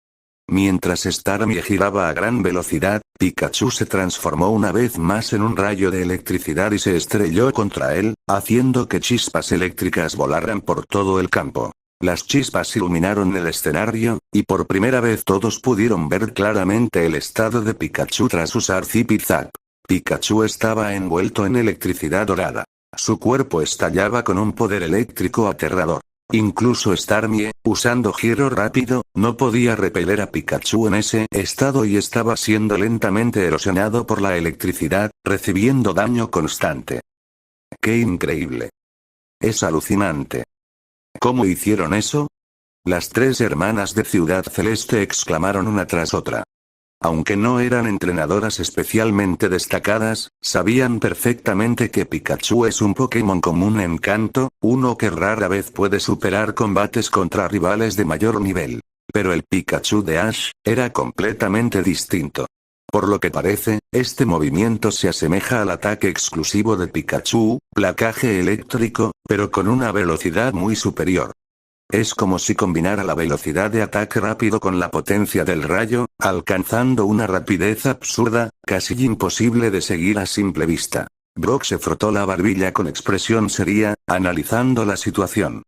Mientras Starmie giraba a gran velocidad, Pikachu se transformó una vez más en un rayo de electricidad y se estrelló contra él, haciendo que chispas eléctricas volaran por todo el campo. Las chispas iluminaron el escenario, y por primera vez todos pudieron ver claramente el estado de Pikachu tras usar Zip-Zap. Pikachu estaba envuelto en electricidad dorada. Su cuerpo estallaba con un poder eléctrico aterrador. Incluso Starmie, usando giro rápido, no podía repeler a Pikachu en ese estado y estaba siendo lentamente erosionado por la electricidad, recibiendo daño constante. ¡Qué increíble! Es alucinante. ¿Cómo hicieron eso? Las tres hermanas de Ciudad Celeste exclamaron una tras otra. Aunque no eran entrenadoras especialmente destacadas, sabían perfectamente que Pikachu es un Pokémon común en Kanto, uno que rara vez puede superar combates contra rivales de mayor nivel. Pero el Pikachu de Ash era completamente distinto. Por lo que parece, este movimiento se asemeja al ataque exclusivo de Pikachu, placaje eléctrico, pero con una velocidad muy superior. Es como si combinara la velocidad de ataque rápido con la potencia del rayo, alcanzando una rapidez absurda, casi imposible de seguir a simple vista. Brock se frotó la barbilla con expresión seria, analizando la situación.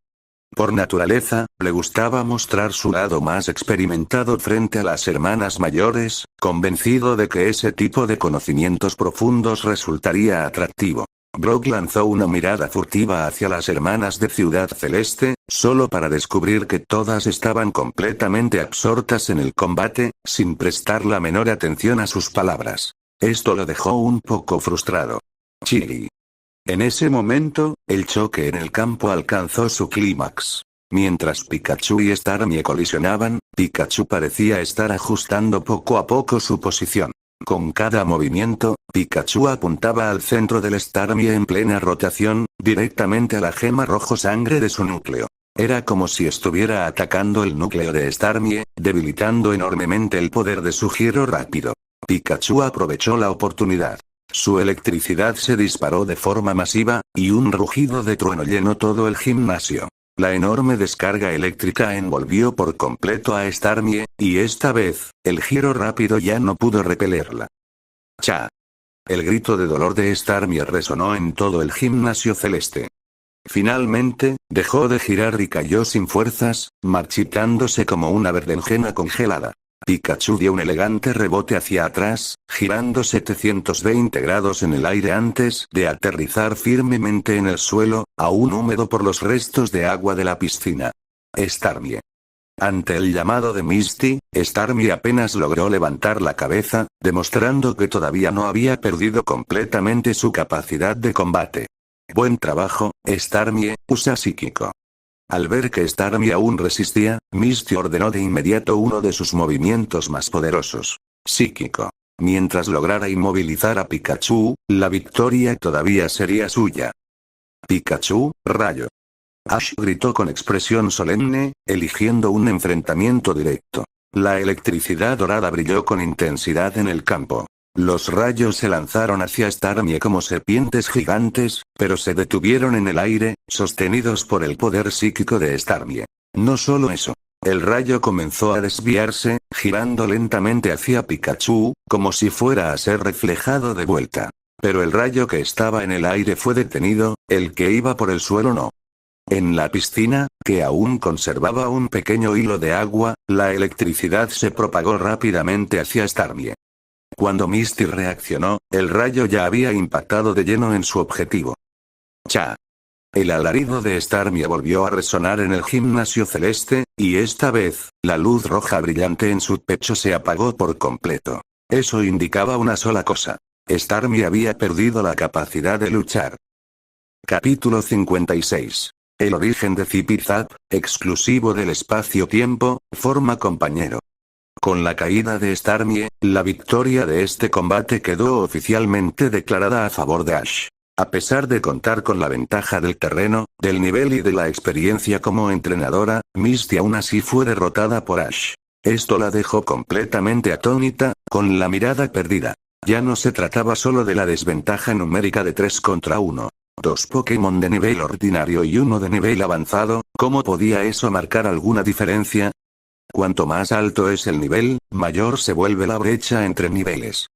Por naturaleza, le gustaba mostrar su lado más experimentado frente a las hermanas mayores, convencido de que ese tipo de conocimientos profundos resultaría atractivo. Brock lanzó una mirada furtiva hacia las hermanas de Ciudad Celeste, solo para descubrir que todas estaban completamente absortas en el combate, sin prestar la menor atención a sus palabras. Esto lo dejó un poco frustrado. Chiri. En ese momento, el choque en el campo alcanzó su clímax. Mientras Pikachu y Starmie colisionaban, Pikachu parecía estar ajustando poco a poco su posición. Con cada movimiento, Pikachu apuntaba al centro del Starmie en plena rotación, directamente a la gema rojo sangre de su núcleo. Era como si estuviera atacando el núcleo de Starmie, debilitando enormemente el poder de su giro rápido. Pikachu aprovechó la oportunidad. Su electricidad se disparó de forma masiva, y un rugido de trueno llenó todo el gimnasio. La enorme descarga eléctrica envolvió por completo a Starmie, y esta vez, el giro rápido ya no pudo repelerla. ¡Cha! El grito de dolor de Starmie resonó en todo el gimnasio celeste. Finalmente, dejó de girar y cayó sin fuerzas, marchitándose como una berenjena congelada. Pikachu dio un elegante rebote hacia atrás, girando 720 grados en el aire antes de aterrizar firmemente en el suelo, aún húmedo por los restos de agua de la piscina. Starmie. Ante el llamado de Misty, Starmie apenas logró levantar la cabeza, demostrando que todavía no había perdido completamente su capacidad de combate. Buen trabajo, Starmie, usa psíquico. Al ver que Starmie aún resistía, Misty ordenó de inmediato uno de sus movimientos más poderosos. Psíquico. Mientras lograra inmovilizar a Pikachu, la victoria todavía sería suya. Pikachu, rayo. Ash gritó con expresión solemne, eligiendo un enfrentamiento directo. La electricidad dorada brilló con intensidad en el campo. Los rayos se lanzaron hacia Starmie como serpientes gigantes, pero se detuvieron en el aire, sostenidos por el poder psíquico de Starmie. No solo eso. El rayo comenzó a desviarse, girando lentamente hacia Pikachu, como si fuera a ser reflejado de vuelta. Pero el rayo que estaba en el aire fue detenido, el que iba por el suelo no. En la piscina, que aún conservaba un pequeño hilo de agua, la electricidad se propagó rápidamente hacia Starmie. Cuando Misty reaccionó, el rayo ya había impactado de lleno en su objetivo. ¡Cha! El alarido de Starmie volvió a resonar en el gimnasio celeste, y esta vez, la luz roja brillante en su pecho se apagó por completo. Eso indicaba una sola cosa. Starmie había perdido la capacidad de luchar. Capítulo 56. El origen de Zip-Zap, exclusivo del espacio-tiempo, forma compañero. Con la caída de Starmie, la victoria de este combate quedó oficialmente declarada a favor de Ash. A pesar de contar con la ventaja del terreno, del nivel y de la experiencia como entrenadora, Misty aún así fue derrotada por Ash. Esto la dejó completamente atónita, con la mirada perdida. Ya no se trataba solo de la desventaja numérica de 3 contra 1. Dos Pokémon de nivel ordinario y uno de nivel avanzado, ¿cómo podía eso marcar alguna diferencia? Cuanto más alto es el nivel, mayor se vuelve la brecha entre niveles.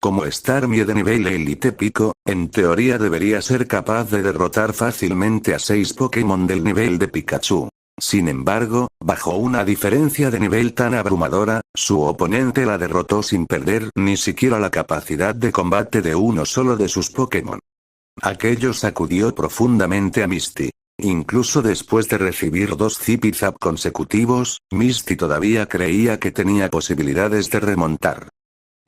Como Starmie de nivel Elite Pico, en teoría debería ser capaz de derrotar fácilmente a 6 Pokémon del nivel de Pikachu. Sin embargo, bajo una diferencia de nivel tan abrumadora, su oponente la derrotó sin perder ni siquiera la capacidad de combate de uno solo de sus Pokémon. Aquello sacudió profundamente a Misty. Incluso después de recibir 2 Zipi-Zap consecutivos, Misty todavía creía que tenía posibilidades de remontar.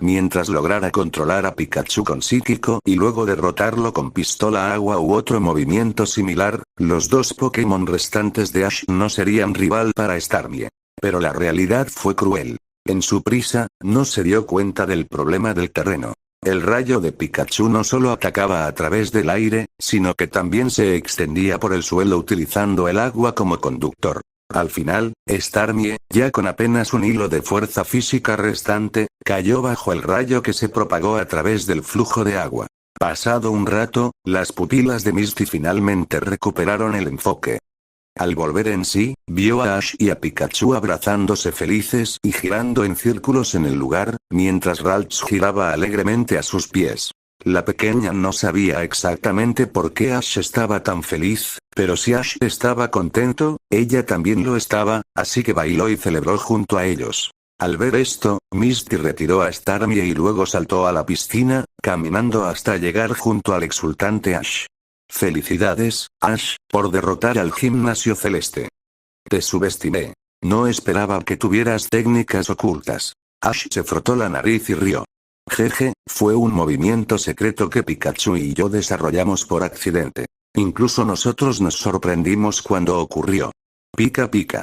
Mientras lograra controlar a Pikachu con psíquico y luego derrotarlo con pistola agua u otro movimiento similar, los 2 Pokémon restantes de Ash no serían rival para Starmie. Pero la realidad fue cruel. En su prisa, no se dio cuenta del problema del terreno. El rayo de Pikachu no solo atacaba a través del aire, sino que también se extendía por el suelo utilizando el agua como conductor. Al final, Starmie, ya con apenas un hilo de fuerza física restante, cayó bajo el rayo que se propagó a través del flujo de agua. Pasado un rato, las pupilas de Misty finalmente recuperaron el enfoque. Al volver en sí, vio a Ash y a Pikachu abrazándose felices y girando en círculos en el lugar, mientras Ralts giraba alegremente a sus pies. La pequeña no sabía exactamente por qué Ash estaba tan feliz, pero si Ash estaba contento, ella también lo estaba, así que bailó y celebró junto a ellos. Al ver esto, Misty retiró a Starmie y luego saltó a la piscina, caminando hasta llegar junto al exultante Ash. Felicidades, Ash, por derrotar al Gimnasio Celeste. Te subestimé. No esperaba que tuvieras técnicas ocultas. Ash se frotó la nariz y rió. Jeje, fue un movimiento secreto que Pikachu y yo desarrollamos por accidente. Incluso nosotros nos sorprendimos cuando ocurrió. Pica pica.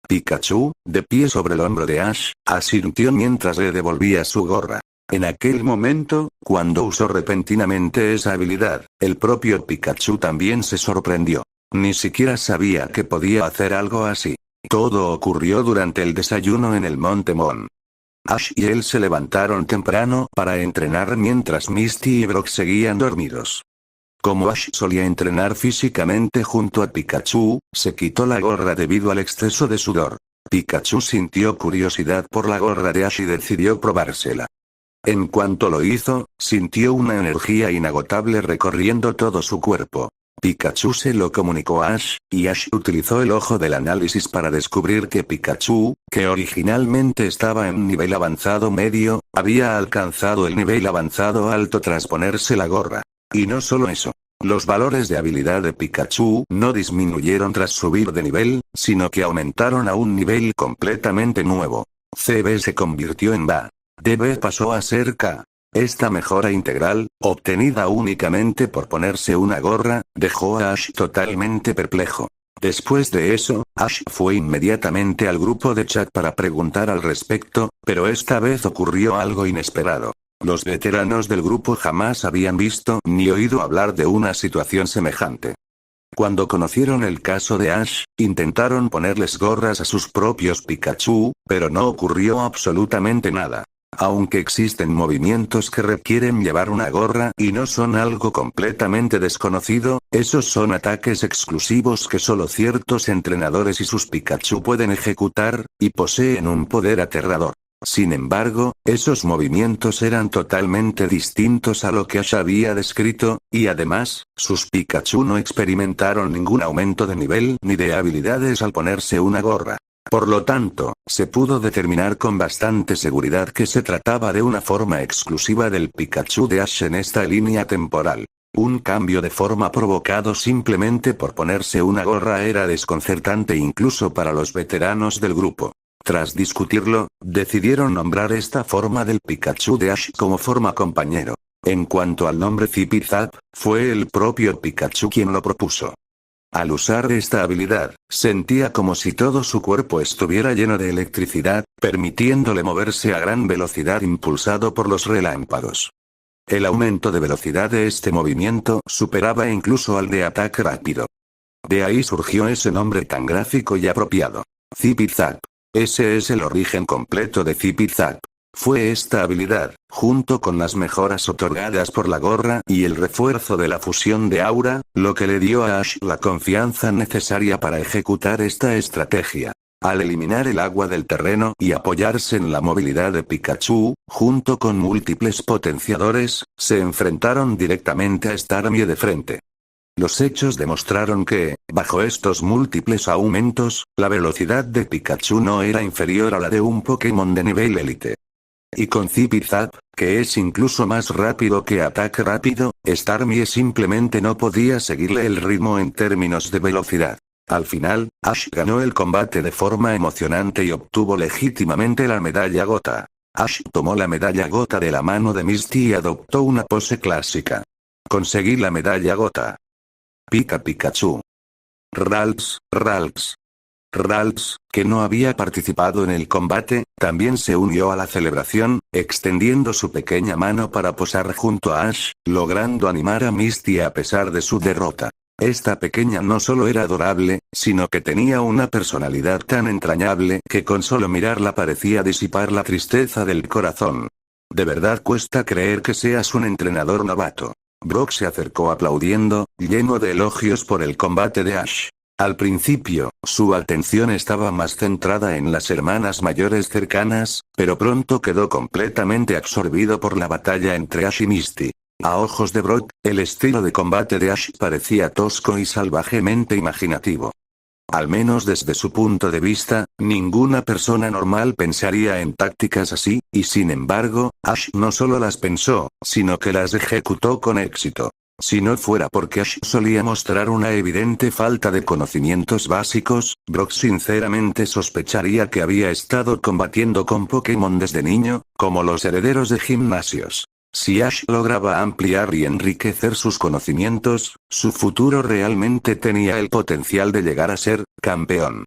Pikachu, de pie sobre el hombro de Ash, asintió mientras le devolvía su gorra. En aquel momento, cuando usó repentinamente esa habilidad, el propio Pikachu también se sorprendió. Ni siquiera sabía que podía hacer algo así. Todo ocurrió durante el desayuno en el Monte Mon. Ash y él se levantaron temprano para entrenar mientras Misty y Brock seguían dormidos. Como Ash solía entrenar físicamente junto a Pikachu, se quitó la gorra debido al exceso de sudor. Pikachu sintió curiosidad por la gorra de Ash y decidió probársela. En cuanto lo hizo, sintió una energía inagotable recorriendo todo su cuerpo. Pikachu se lo comunicó a Ash, y Ash utilizó el ojo del análisis para descubrir que Pikachu, que originalmente estaba en nivel avanzado medio, había alcanzado el nivel avanzado alto tras ponerse la gorra. Y no solo eso. Los valores de habilidad de Pikachu no disminuyeron tras subir de nivel, sino que aumentaron a un nivel completamente nuevo. CB se convirtió en BA. DB pasó a ser K. Esta mejora integral, obtenida únicamente por ponerse una gorra, dejó a Ash totalmente perplejo. Después de eso, Ash fue inmediatamente al grupo de chat para preguntar al respecto, pero esta vez ocurrió algo inesperado. Los veteranos del grupo jamás habían visto ni oído hablar de una situación semejante. Cuando conocieron el caso de Ash, intentaron ponerles gorras a sus propios Pikachu, pero no ocurrió absolutamente nada. Aunque existen movimientos que requieren llevar una gorra y no son algo completamente desconocido, esos son ataques exclusivos que solo ciertos entrenadores y sus Pikachu pueden ejecutar, y poseen un poder aterrador. Sin embargo, esos movimientos eran totalmente distintos a lo que Ash había descrito, y además, sus Pikachu no experimentaron ningún aumento de nivel ni de habilidades al ponerse una gorra. Por lo tanto, se pudo determinar con bastante seguridad que se trataba de una forma exclusiva del Pikachu de Ash en esta línea temporal. Un cambio de forma provocado simplemente por ponerse una gorra era desconcertante incluso para los veteranos del grupo. Tras discutirlo, decidieron nombrar esta forma del Pikachu de Ash como forma compañero. En cuanto al nombre Zipi-Zap, fue el propio Pikachu quien lo propuso. Al usar esta habilidad, sentía como si todo su cuerpo estuviera lleno de electricidad, permitiéndole moverse a gran velocidad impulsado por los relámpagos. El aumento de velocidad de este movimiento superaba incluso al de ataque rápido. De ahí surgió ese nombre tan gráfico y apropiado. Zip-Zap. Ese es el origen completo de Zip-Zap. Fue esta habilidad, junto con las mejoras otorgadas por la gorra y el refuerzo de la fusión de aura, lo que le dio a Ash la confianza necesaria para ejecutar esta estrategia. Al eliminar el agua del terreno y apoyarse en la movilidad de Pikachu, junto con múltiples potenciadores, se enfrentaron directamente a Starmie de frente. Los hechos demostraron que, bajo estos múltiples aumentos, la velocidad de Pikachu no era inferior a la de un Pokémon de nivel élite. Y con Zip-Zap, que es incluso más rápido que ataque rápido, Starmie simplemente no podía seguirle el ritmo en términos de velocidad. Al final, Ash ganó el combate de forma emocionante y obtuvo legítimamente la medalla Gota. Ash tomó la medalla Gota de la mano de Misty y adoptó una pose clásica. Conseguí la medalla Gota. Pika Pikachu. Ralts. Ralts, que no había participado en el combate, también se unió a la celebración, extendiendo su pequeña mano para posar junto a Ash, logrando animar a Misty a pesar de su derrota. Esta pequeña no solo era adorable, sino que tenía una personalidad tan entrañable que con solo mirarla parecía disipar la tristeza del corazón. De verdad cuesta creer que seas un entrenador novato. Brock se acercó aplaudiendo, lleno de elogios por el combate de Ash. Al principio, su atención estaba más centrada en las hermanas mayores cercanas, pero pronto quedó completamente absorbido por la batalla entre Ash y Misty. A ojos de Brock, el estilo de combate de Ash parecía tosco y salvajemente imaginativo. Al menos desde su punto de vista, ninguna persona normal pensaría en tácticas así, y sin embargo, Ash no solo las pensó, sino que las ejecutó con éxito. Si no fuera porque Ash solía mostrar una evidente falta de conocimientos básicos, Brock sinceramente sospecharía que había estado combatiendo con Pokémon desde niño, como los herederos de gimnasios. Si Ash lograba ampliar y enriquecer sus conocimientos, su futuro realmente tenía el potencial de llegar a ser campeón.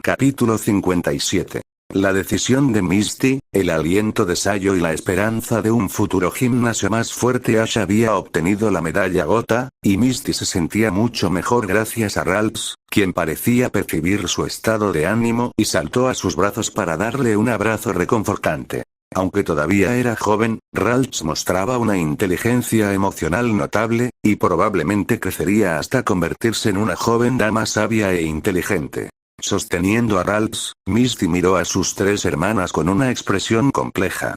Capítulo 57. La decisión de Misty, el aliento de Sayo y la esperanza de un futuro gimnasio más fuerte. Ash había obtenido la medalla Gota, y Misty se sentía mucho mejor gracias a Ralts, quien parecía percibir su estado de ánimo y saltó a sus brazos para darle un abrazo reconfortante. Aunque todavía era joven, Ralts mostraba una inteligencia emocional notable, y probablemente crecería hasta convertirse en una joven dama sabia e inteligente. Sosteniendo a Ralts, Misty miró a sus tres hermanas con una expresión compleja.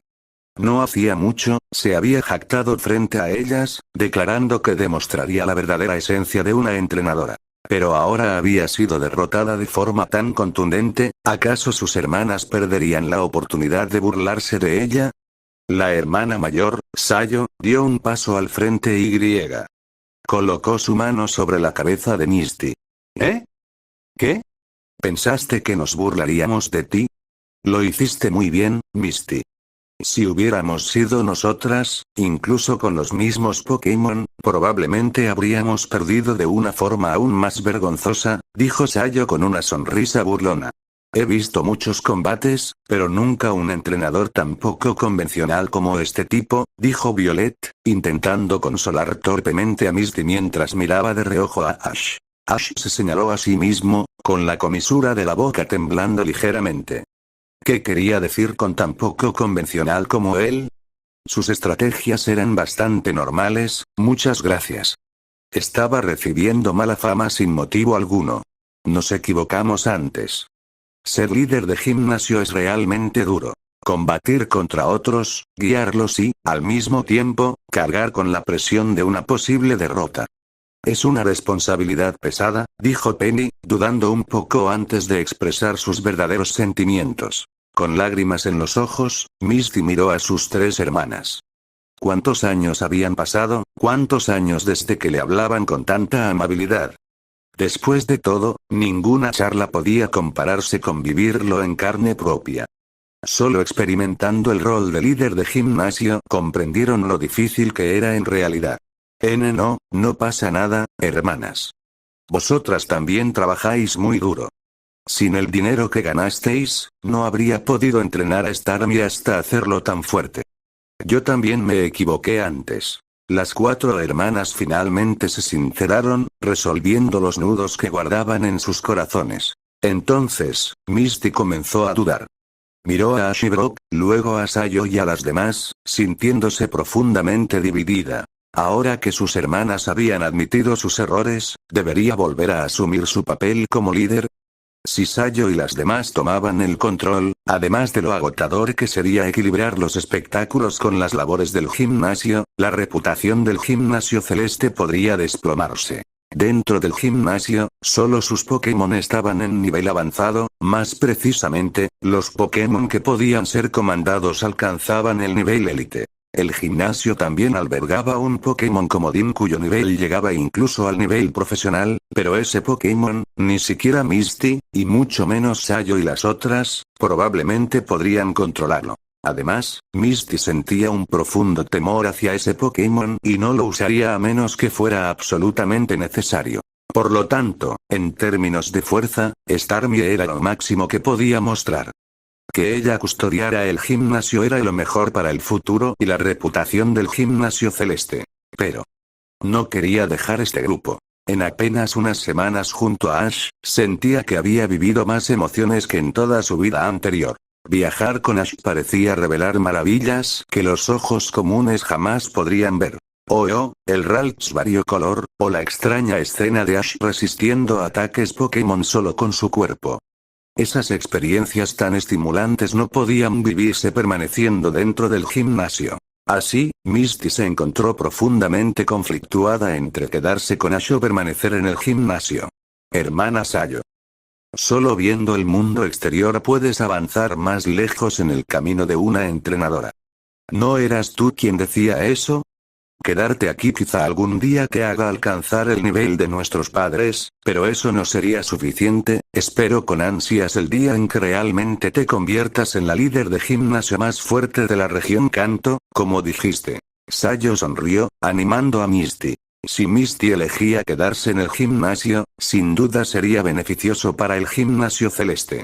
No hacía mucho, se había jactado frente a ellas, declarando que demostraría la verdadera esencia de una entrenadora. Pero ahora había sido derrotada de forma tan contundente, ¿acaso sus hermanas perderían la oportunidad de burlarse de ella? La hermana mayor, Sayo, dio un paso al frente y colocó su mano sobre la cabeza de Misty. ¿Eh? ¿Qué? ¿Pensaste que nos burlaríamos de ti? Lo hiciste muy bien, Misty. Si hubiéramos sido nosotras, incluso con los mismos Pokémon, probablemente habríamos perdido de una forma aún más vergonzosa, dijo Sayo con una sonrisa burlona. He visto muchos combates, pero nunca un entrenador tan poco convencional como este tipo, dijo Violet, intentando consolar torpemente a Misty mientras miraba de reojo a Ash. Ash se señaló a sí mismo, con la comisura de la boca temblando ligeramente. ¿Qué quería decir con tan poco convencional como él? Sus estrategias eran bastante normales, muchas gracias. Estaba recibiendo mala fama sin motivo alguno. Nos equivocamos antes. Ser líder de gimnasio es realmente duro. Combatir contra otros, guiarlos y, al mismo tiempo, cargar con la presión de una posible derrota. Es una responsabilidad pesada, dijo Penny, dudando un poco antes de expresar sus verdaderos sentimientos. Con lágrimas en los ojos, Misty miró a sus tres hermanas. ¿Cuántos años habían pasado? ¿Cuántos años desde que le hablaban con tanta amabilidad? Después de todo, ninguna charla podía compararse con vivirlo en carne propia. Solo experimentando el rol de líder de gimnasio comprendieron lo difícil que era en realidad. No pasa nada, hermanas. Vosotras también trabajáis muy duro. Sin el dinero que ganasteis, no habría podido entrenar a Starmie hasta hacerlo tan fuerte. Yo también me equivoqué antes. Las 4 hermanas finalmente se sinceraron, resolviendo los nudos que guardaban en sus corazones. Entonces, Misty comenzó a dudar. Miró a Ash y Brock, luego a Sayo y a las demás, sintiéndose profundamente dividida. Ahora que sus hermanas habían admitido sus errores, ¿debería volver a asumir su papel como líder? Si Sayo y las demás tomaban el control, además de lo agotador que sería equilibrar los espectáculos con las labores del gimnasio, la reputación del gimnasio celeste podría desplomarse. Dentro del gimnasio, solo sus Pokémon estaban en nivel avanzado, más precisamente, los Pokémon que podían ser comandados alcanzaban el nivel élite. El gimnasio también albergaba un Pokémon comodín cuyo nivel llegaba incluso al nivel profesional, pero ese Pokémon, ni siquiera Misty, y mucho menos Sayo y las otras, probablemente podrían controlarlo. Además, Misty sentía un profundo temor hacia ese Pokémon y no lo usaría a menos que fuera absolutamente necesario. Por lo tanto, en términos de fuerza, Starmie era lo máximo que podía mostrar. Que ella custodiara el gimnasio era lo mejor para el futuro y la reputación del gimnasio celeste. Pero no quería dejar este grupo. En apenas unas semanas junto a Ash, sentía que había vivido más emociones que en toda su vida anterior. Viajar con Ash parecía revelar maravillas que los ojos comunes jamás podrían ver. El Ralts variocolor, o la extraña escena de Ash resistiendo ataques Pokémon solo con su cuerpo. Esas experiencias tan estimulantes no podían vivirse permaneciendo dentro del gimnasio. Así, Misty se encontró profundamente conflictuada entre quedarse con Ash o permanecer en el gimnasio. Hermana Sayo. Solo viendo el mundo exterior puedes avanzar más lejos en el camino de una entrenadora. ¿No eras tú quien decía eso? Quedarte aquí quizá algún día te haga alcanzar el nivel de nuestros padres, pero eso no sería suficiente. Espero con ansias el día en que realmente te conviertas en la líder de gimnasio más fuerte de la región Kanto, como dijiste. Sayo sonrió, animando a Misty. Si Misty elegía quedarse en el gimnasio, sin duda sería beneficioso para el gimnasio celeste.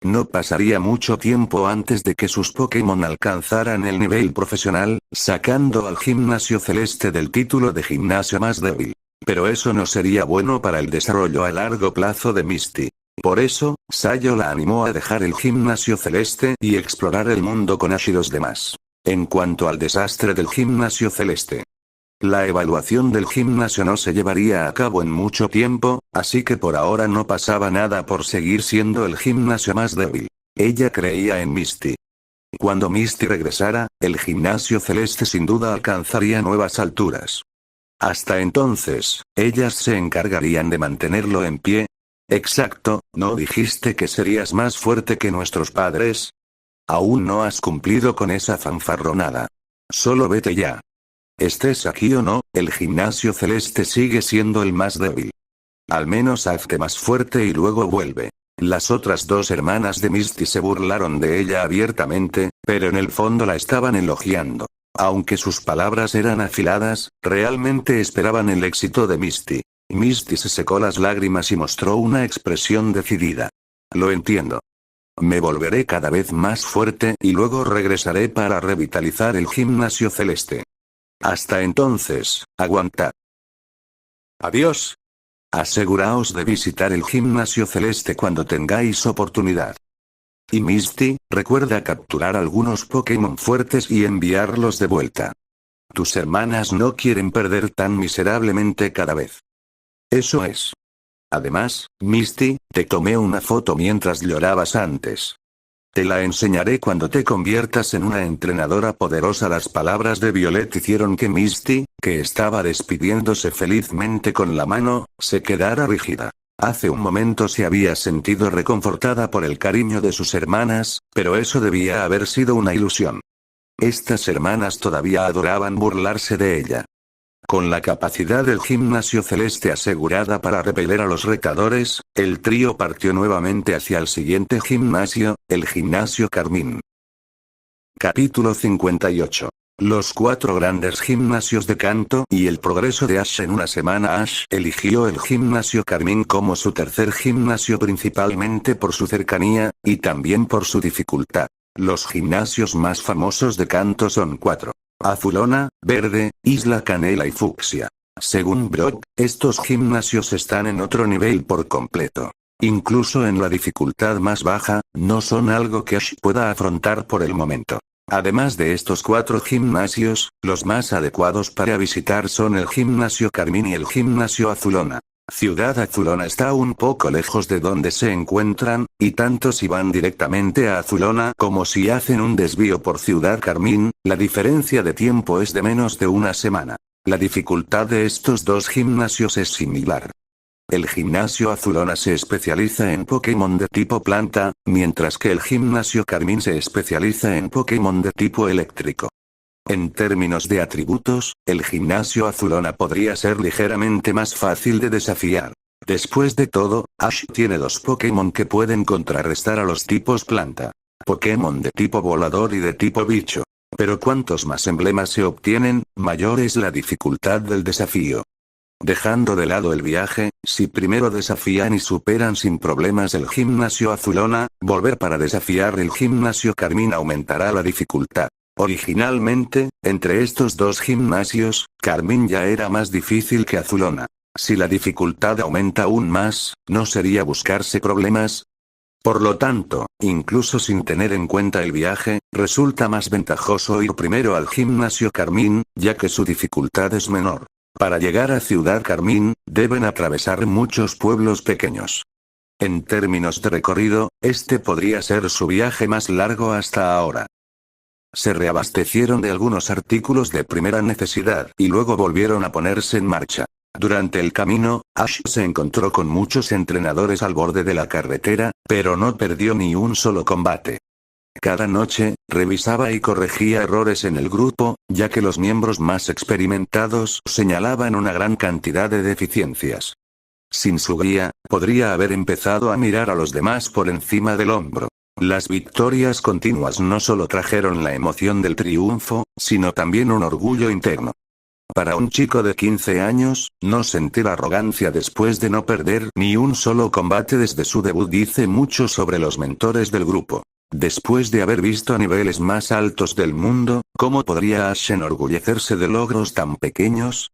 No pasaría mucho tiempo antes de que sus Pokémon alcanzaran el nivel profesional, sacando al gimnasio celeste del título de gimnasio más débil. Pero eso no sería bueno para el desarrollo a largo plazo de Misty. Por eso, Sayo la animó a dejar el gimnasio celeste y explorar el mundo con Ash y los demás. En cuanto al desastre del gimnasio celeste, la evaluación del gimnasio no se llevaría a cabo en mucho tiempo, así que por ahora no pasaba nada por seguir siendo el gimnasio más débil. Ella creía en Misty. Cuando Misty regresara, el gimnasio celeste sin duda alcanzaría nuevas alturas. Hasta entonces, ellas se encargarían de mantenerlo en pie. Exacto, ¿no dijiste que serías más fuerte que nuestros padres? Aún no has cumplido con esa fanfarronada. Solo vete ya. Estés aquí o no, el gimnasio celeste sigue siendo el más débil. Al menos hazte más fuerte y luego vuelve. Las otras 2 hermanas de Misty se burlaron de ella abiertamente, pero en el fondo la estaban elogiando. Aunque sus palabras eran afiladas, realmente esperaban el éxito de Misty. Misty se secó las lágrimas y mostró una expresión decidida. Lo entiendo. Me volveré cada vez más fuerte y luego regresaré para revitalizar el gimnasio celeste. Hasta entonces, aguantad. Adiós. Aseguraos de visitar el gimnasio celeste cuando tengáis oportunidad. Y Misty, recuerda capturar algunos Pokémon fuertes y enviarlos de vuelta. Tus hermanas no quieren perder tan miserablemente cada vez. Eso es. Además, Misty, te tomé una foto mientras llorabas antes. Te la enseñaré cuando te conviertas en una entrenadora poderosa. Las palabras de Violet hicieron que Misty, que estaba despidiéndose felizmente con la mano, se quedara rígida. Hace un momento se había sentido reconfortada por el cariño de sus hermanas, pero eso debía haber sido una ilusión. Estas hermanas todavía adoraban burlarse de ella. Con la capacidad del gimnasio celeste asegurada para repeler a los retadores, el trío partió nuevamente hacia el siguiente gimnasio, el gimnasio Carmín. Capítulo 58. Los 4 grandes gimnasios de Kanto y el progreso de Ash en una semana. Ash eligió el gimnasio Carmín como su tercer gimnasio principalmente por su cercanía, y también por su dificultad. Los gimnasios más famosos de Kanto son 4. Azulona, Verde, Isla Canela y Fucsia. Según Brock, estos gimnasios están en otro nivel por completo. Incluso en la dificultad más baja, no son algo que Ash pueda afrontar por el momento. Además de estos 4 gimnasios, los más adecuados para visitar son el Gimnasio Carmín y el Gimnasio Azulona. Ciudad Azulona está un poco lejos de donde se encuentran, y tanto si van directamente a Azulona como si hacen un desvío por Ciudad Carmín, la diferencia de tiempo es de menos de una semana. La dificultad de estos 2 gimnasios es similar. El Gimnasio Azulona se especializa en Pokémon de tipo planta, mientras que el Gimnasio Carmín se especializa en Pokémon de tipo eléctrico. En términos de atributos, el Gimnasio Azulona podría ser ligeramente más fácil de desafiar. Después de todo, Ash tiene 2 Pokémon que pueden contrarrestar a los tipos planta. Pokémon de tipo volador y de tipo bicho. Pero cuantos más emblemas se obtienen, mayor es la dificultad del desafío. Dejando de lado el viaje, si primero desafían y superan sin problemas el Gimnasio Azulona, volver para desafiar el Gimnasio Carmín aumentará la dificultad. Originalmente, entre estos 2 gimnasios, Carmín ya era más difícil que Azulona. Si la dificultad aumenta aún más, ¿no sería buscarse problemas? Por lo tanto, incluso sin tener en cuenta el viaje, resulta más ventajoso ir primero al Gimnasio Carmín, ya que su dificultad es menor. Para llegar a Ciudad Carmín, deben atravesar muchos pueblos pequeños. En términos de recorrido, este podría ser su viaje más largo hasta ahora. Se reabastecieron de algunos artículos de primera necesidad y luego volvieron a ponerse en marcha. Durante el camino, Ash se encontró con muchos entrenadores al borde de la carretera, pero no perdió ni un solo combate. Cada noche, revisaba y corregía errores en el grupo, ya que los miembros más experimentados señalaban una gran cantidad de deficiencias. Sin su guía, podría haber empezado a mirar a los demás por encima del hombro. Las victorias continuas no solo trajeron la emoción del triunfo, sino también un orgullo interno. Para un chico de 15 años, no sentir arrogancia después de no perder ni un solo combate desde su debut dice mucho sobre los mentores del grupo. Después de haber visto niveles más altos del mundo, ¿cómo podría Ash enorgullecerse de logros tan pequeños?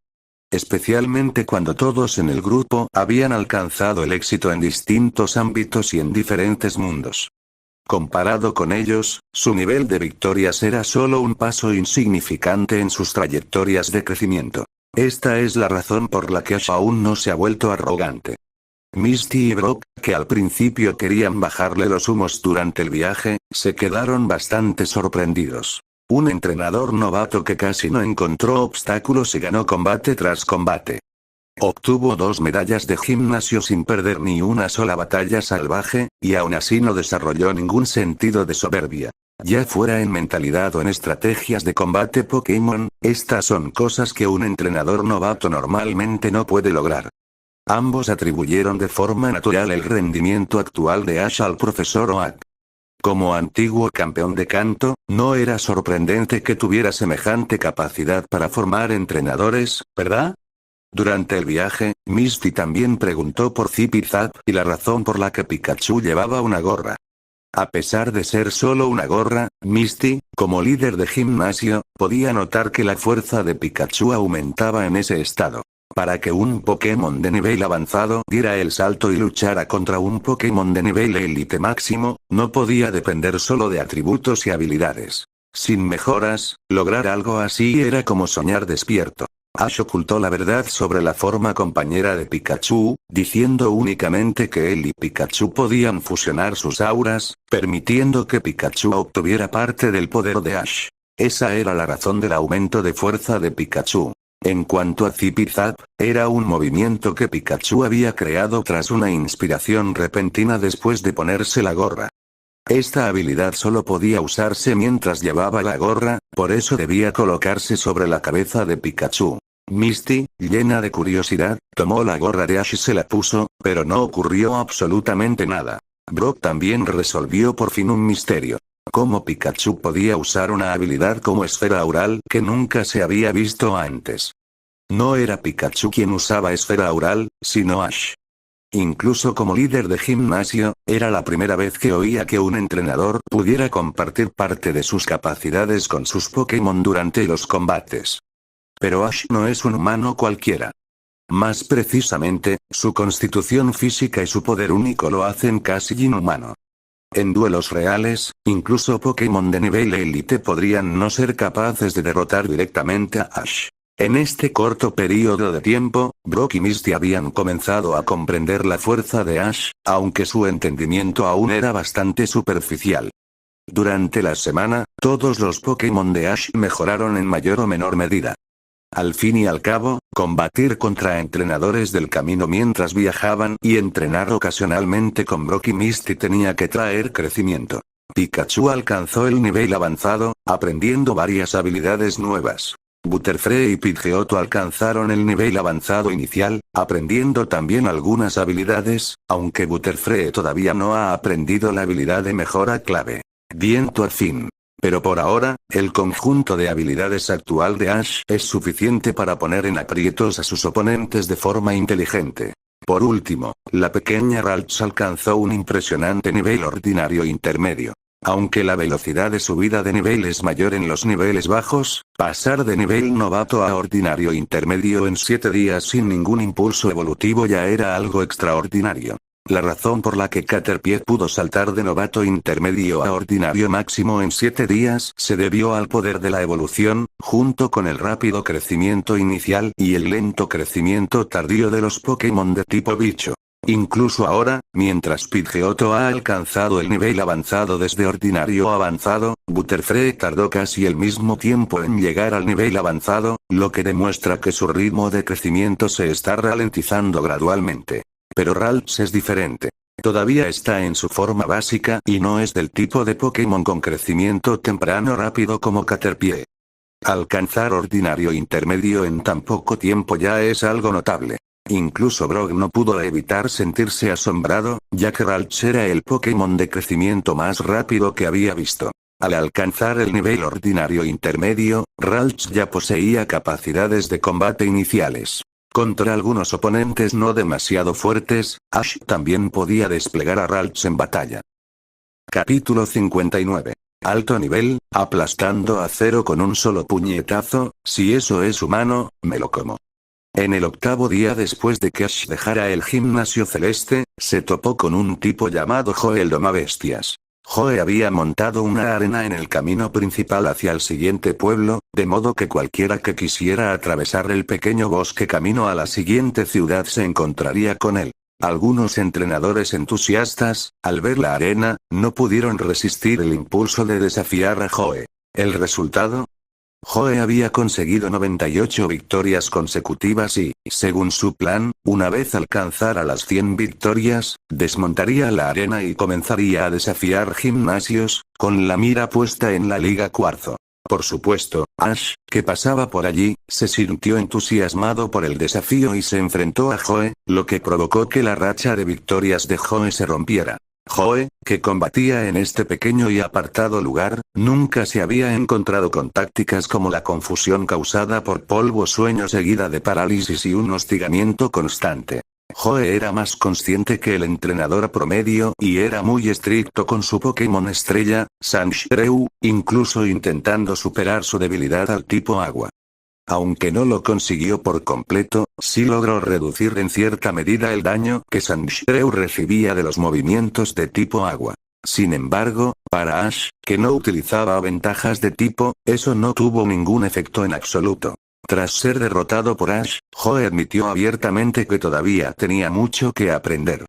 Especialmente cuando todos en el grupo habían alcanzado el éxito en distintos ámbitos y en diferentes mundos. Comparado con ellos, su nivel de victorias era solo un paso insignificante en sus trayectorias de crecimiento. Esta es la razón por la que Ash aún no se ha vuelto arrogante. Misty y Brock, que al principio querían bajarle los humos durante el viaje, se quedaron bastante sorprendidos. Un entrenador novato que casi no encontró obstáculos y ganó combate tras combate. Obtuvo 2 medallas de gimnasio sin perder ni una sola batalla salvaje, y aún así no desarrolló ningún sentido de soberbia. Ya fuera en mentalidad o en estrategias de combate Pokémon, estas son cosas que un entrenador novato normalmente no puede lograr. Ambos atribuyeron de forma natural el rendimiento actual de Ash al profesor Oak. Como antiguo campeón de Kanto, no era sorprendente que tuviera semejante capacidad para formar entrenadores, ¿verdad? Durante el viaje, Misty también preguntó por Zipi-Zap y la razón por la que Pikachu llevaba una gorra. A pesar de ser solo una gorra, Misty, como líder de gimnasio, podía notar que la fuerza de Pikachu aumentaba en ese estado. Para que un Pokémon de nivel avanzado diera el salto y luchara contra un Pokémon de nivel élite máximo, no podía depender solo de atributos y habilidades. Sin mejoras, lograr algo así era como soñar despierto. Ash ocultó la verdad sobre la forma compañera de Pikachu, diciendo únicamente que él y Pikachu podían fusionar sus auras, permitiendo que Pikachu obtuviera parte del poder de Ash. Esa era la razón del aumento de fuerza de Pikachu. En cuanto a Zipi-Zap, era un movimiento que Pikachu había creado tras una inspiración repentina después de ponerse la gorra. Esta habilidad solo podía usarse mientras llevaba la gorra, por eso debía colocarse sobre la cabeza de Pikachu. Misty, llena de curiosidad, tomó la gorra de Ash y se la puso, pero no ocurrió absolutamente nada. Brock también resolvió por fin un misterio. ¿Cómo Pikachu podía usar una habilidad como esfera aural que nunca se había visto antes? No era Pikachu quien usaba esfera aural, sino Ash. Incluso como líder de gimnasio, era la primera vez que oía que un entrenador pudiera compartir parte de sus capacidades con sus Pokémon durante los combates. Pero Ash no es un humano cualquiera. Más precisamente, su constitución física y su poder único lo hacen casi inhumano. En duelos reales, incluso Pokémon de nivel élite podrían no ser capaces de derrotar directamente a Ash. En este corto periodo de tiempo, Brock y Misty habían comenzado a comprender la fuerza de Ash, aunque su entendimiento aún era bastante superficial. Durante la semana, todos los Pokémon de Ash mejoraron en mayor o menor medida. Al fin y al cabo, combatir contra entrenadores del camino mientras viajaban y entrenar ocasionalmente con Brock y Misty tenía que traer crecimiento. Pikachu alcanzó el nivel avanzado, aprendiendo varias habilidades nuevas. Butterfree y Pidgeotto alcanzaron el nivel avanzado inicial, aprendiendo también algunas habilidades, aunque Butterfree todavía no ha aprendido la habilidad de mejora clave. Viento al fin. Pero por ahora, el conjunto de habilidades actual de Ash es suficiente para poner en aprietos a sus oponentes de forma inteligente. Por último, la pequeña Ralts alcanzó un impresionante nivel ordinario intermedio. Aunque la velocidad de subida de nivel es mayor en los niveles bajos, pasar de nivel novato a ordinario intermedio en 7 días sin ningún impulso evolutivo ya era algo extraordinario. La razón por la que Caterpie pudo saltar de novato intermedio a ordinario máximo en 7 días se debió al poder de la evolución, junto con el rápido crecimiento inicial y el lento crecimiento tardío de los Pokémon de tipo bicho. Incluso ahora, mientras Pidgeotto ha alcanzado el nivel avanzado desde ordinario a avanzado, Butterfree tardó casi el mismo tiempo en llegar al nivel avanzado, lo que demuestra que su ritmo de crecimiento se está ralentizando gradualmente. Pero Ralts es diferente. Todavía está en su forma básica y no es del tipo de Pokémon con crecimiento temprano rápido como Caterpie. Alcanzar ordinario intermedio en tan poco tiempo ya es algo notable. Incluso Brock no pudo evitar sentirse asombrado, ya que Ralts era el Pokémon de crecimiento más rápido que había visto. Al alcanzar el nivel ordinario intermedio, Ralts ya poseía capacidades de combate iniciales. Contra algunos oponentes no demasiado fuertes, Ash también podía desplegar a Ralts en batalla. Capítulo 59. Alto nivel, aplastando a Zero con un solo puñetazo, si eso es humano, me lo como. En el 8º día después de que Ash dejara el gimnasio celeste, se topó con un tipo llamado Joe el Domabestias. Joe había montado una arena en el camino principal hacia el siguiente pueblo, de modo que cualquiera que quisiera atravesar el pequeño bosque camino a la siguiente ciudad se encontraría con él. Algunos entrenadores entusiastas, al ver la arena, no pudieron resistir el impulso de desafiar a Joe. ¿El resultado? Joe había conseguido 98 victorias consecutivas y, según su plan, una vez alcanzara las 100 victorias, desmontaría la arena y comenzaría a desafiar gimnasios, con la mira puesta en la Liga Cuarzo. Por supuesto, Ash, que pasaba por allí, se sintió entusiasmado por el desafío y se enfrentó a Joe, lo que provocó que la racha de victorias de Joe se rompiera. Joe, que combatía en este pequeño y apartado lugar, nunca se había encontrado con tácticas como la confusión causada por polvo sueño seguida de parálisis y un hostigamiento constante. Joe era más consciente que el entrenador promedio y era muy estricto con su Pokémon estrella, Sandshrew, incluso intentando superar su debilidad al tipo agua. Aunque no lo consiguió por completo, sí logró reducir en cierta medida el daño que Sandshrew recibía de los movimientos de tipo agua. Sin embargo, para Ash, que no utilizaba ventajas de tipo, eso no tuvo ningún efecto en absoluto. Tras ser derrotado por Ash, Joe admitió abiertamente que todavía tenía mucho que aprender.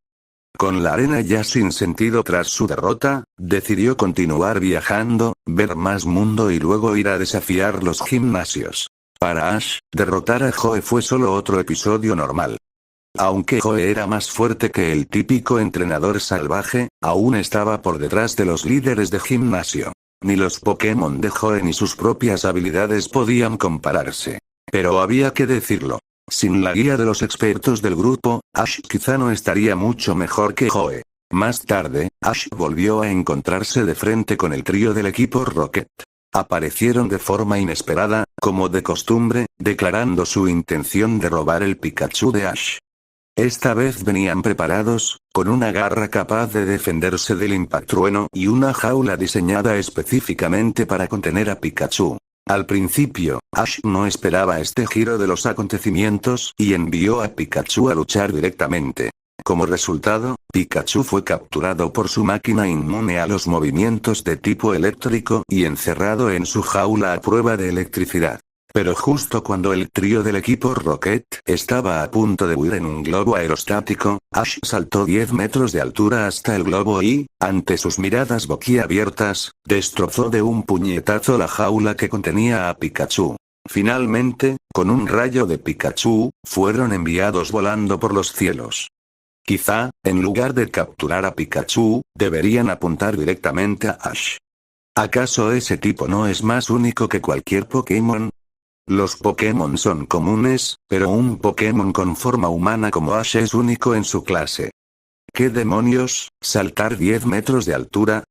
Con la arena ya sin sentido tras su derrota, decidió continuar viajando, ver más mundo y luego ir a desafiar los gimnasios. Para Ash, derrotar a Joe fue solo otro episodio normal. Aunque Joe era más fuerte que el típico entrenador salvaje, aún estaba por detrás de los líderes de gimnasio. Ni los Pokémon de Joe ni sus propias habilidades podían compararse. Pero había que decirlo. Sin la guía de los expertos del grupo, Ash quizá no estaría mucho mejor que Joe. Más tarde, Ash volvió a encontrarse de frente con el trío del equipo Rocket. Aparecieron de forma inesperada, como de costumbre, declarando su intención de robar el Pikachu de Ash. Esta vez venían preparados, con una garra capaz de defenderse del impactrueno y una jaula diseñada específicamente para contener a Pikachu. Al principio, Ash no esperaba este giro de los acontecimientos y envió a Pikachu a luchar directamente. Como resultado, Pikachu fue capturado por su máquina inmune a los movimientos de tipo eléctrico y encerrado en su jaula a prueba de electricidad. Pero justo cuando el trío del equipo Rocket estaba a punto de huir en un globo aerostático, Ash saltó 10 metros de altura hasta el globo y, ante sus miradas boquiabiertas, destrozó de un puñetazo la jaula que contenía a Pikachu. Finalmente, con un rayo de Pikachu, fueron enviados volando por los cielos. Quizá, en lugar de capturar a Pikachu, deberían apuntar directamente a Ash. ¿Acaso ese tipo no es más único que cualquier Pokémon? Los Pokémon son comunes, pero un Pokémon con forma humana como Ash es único en su clase. ¿Qué demonios? ¿Saltar 10 metros de altura?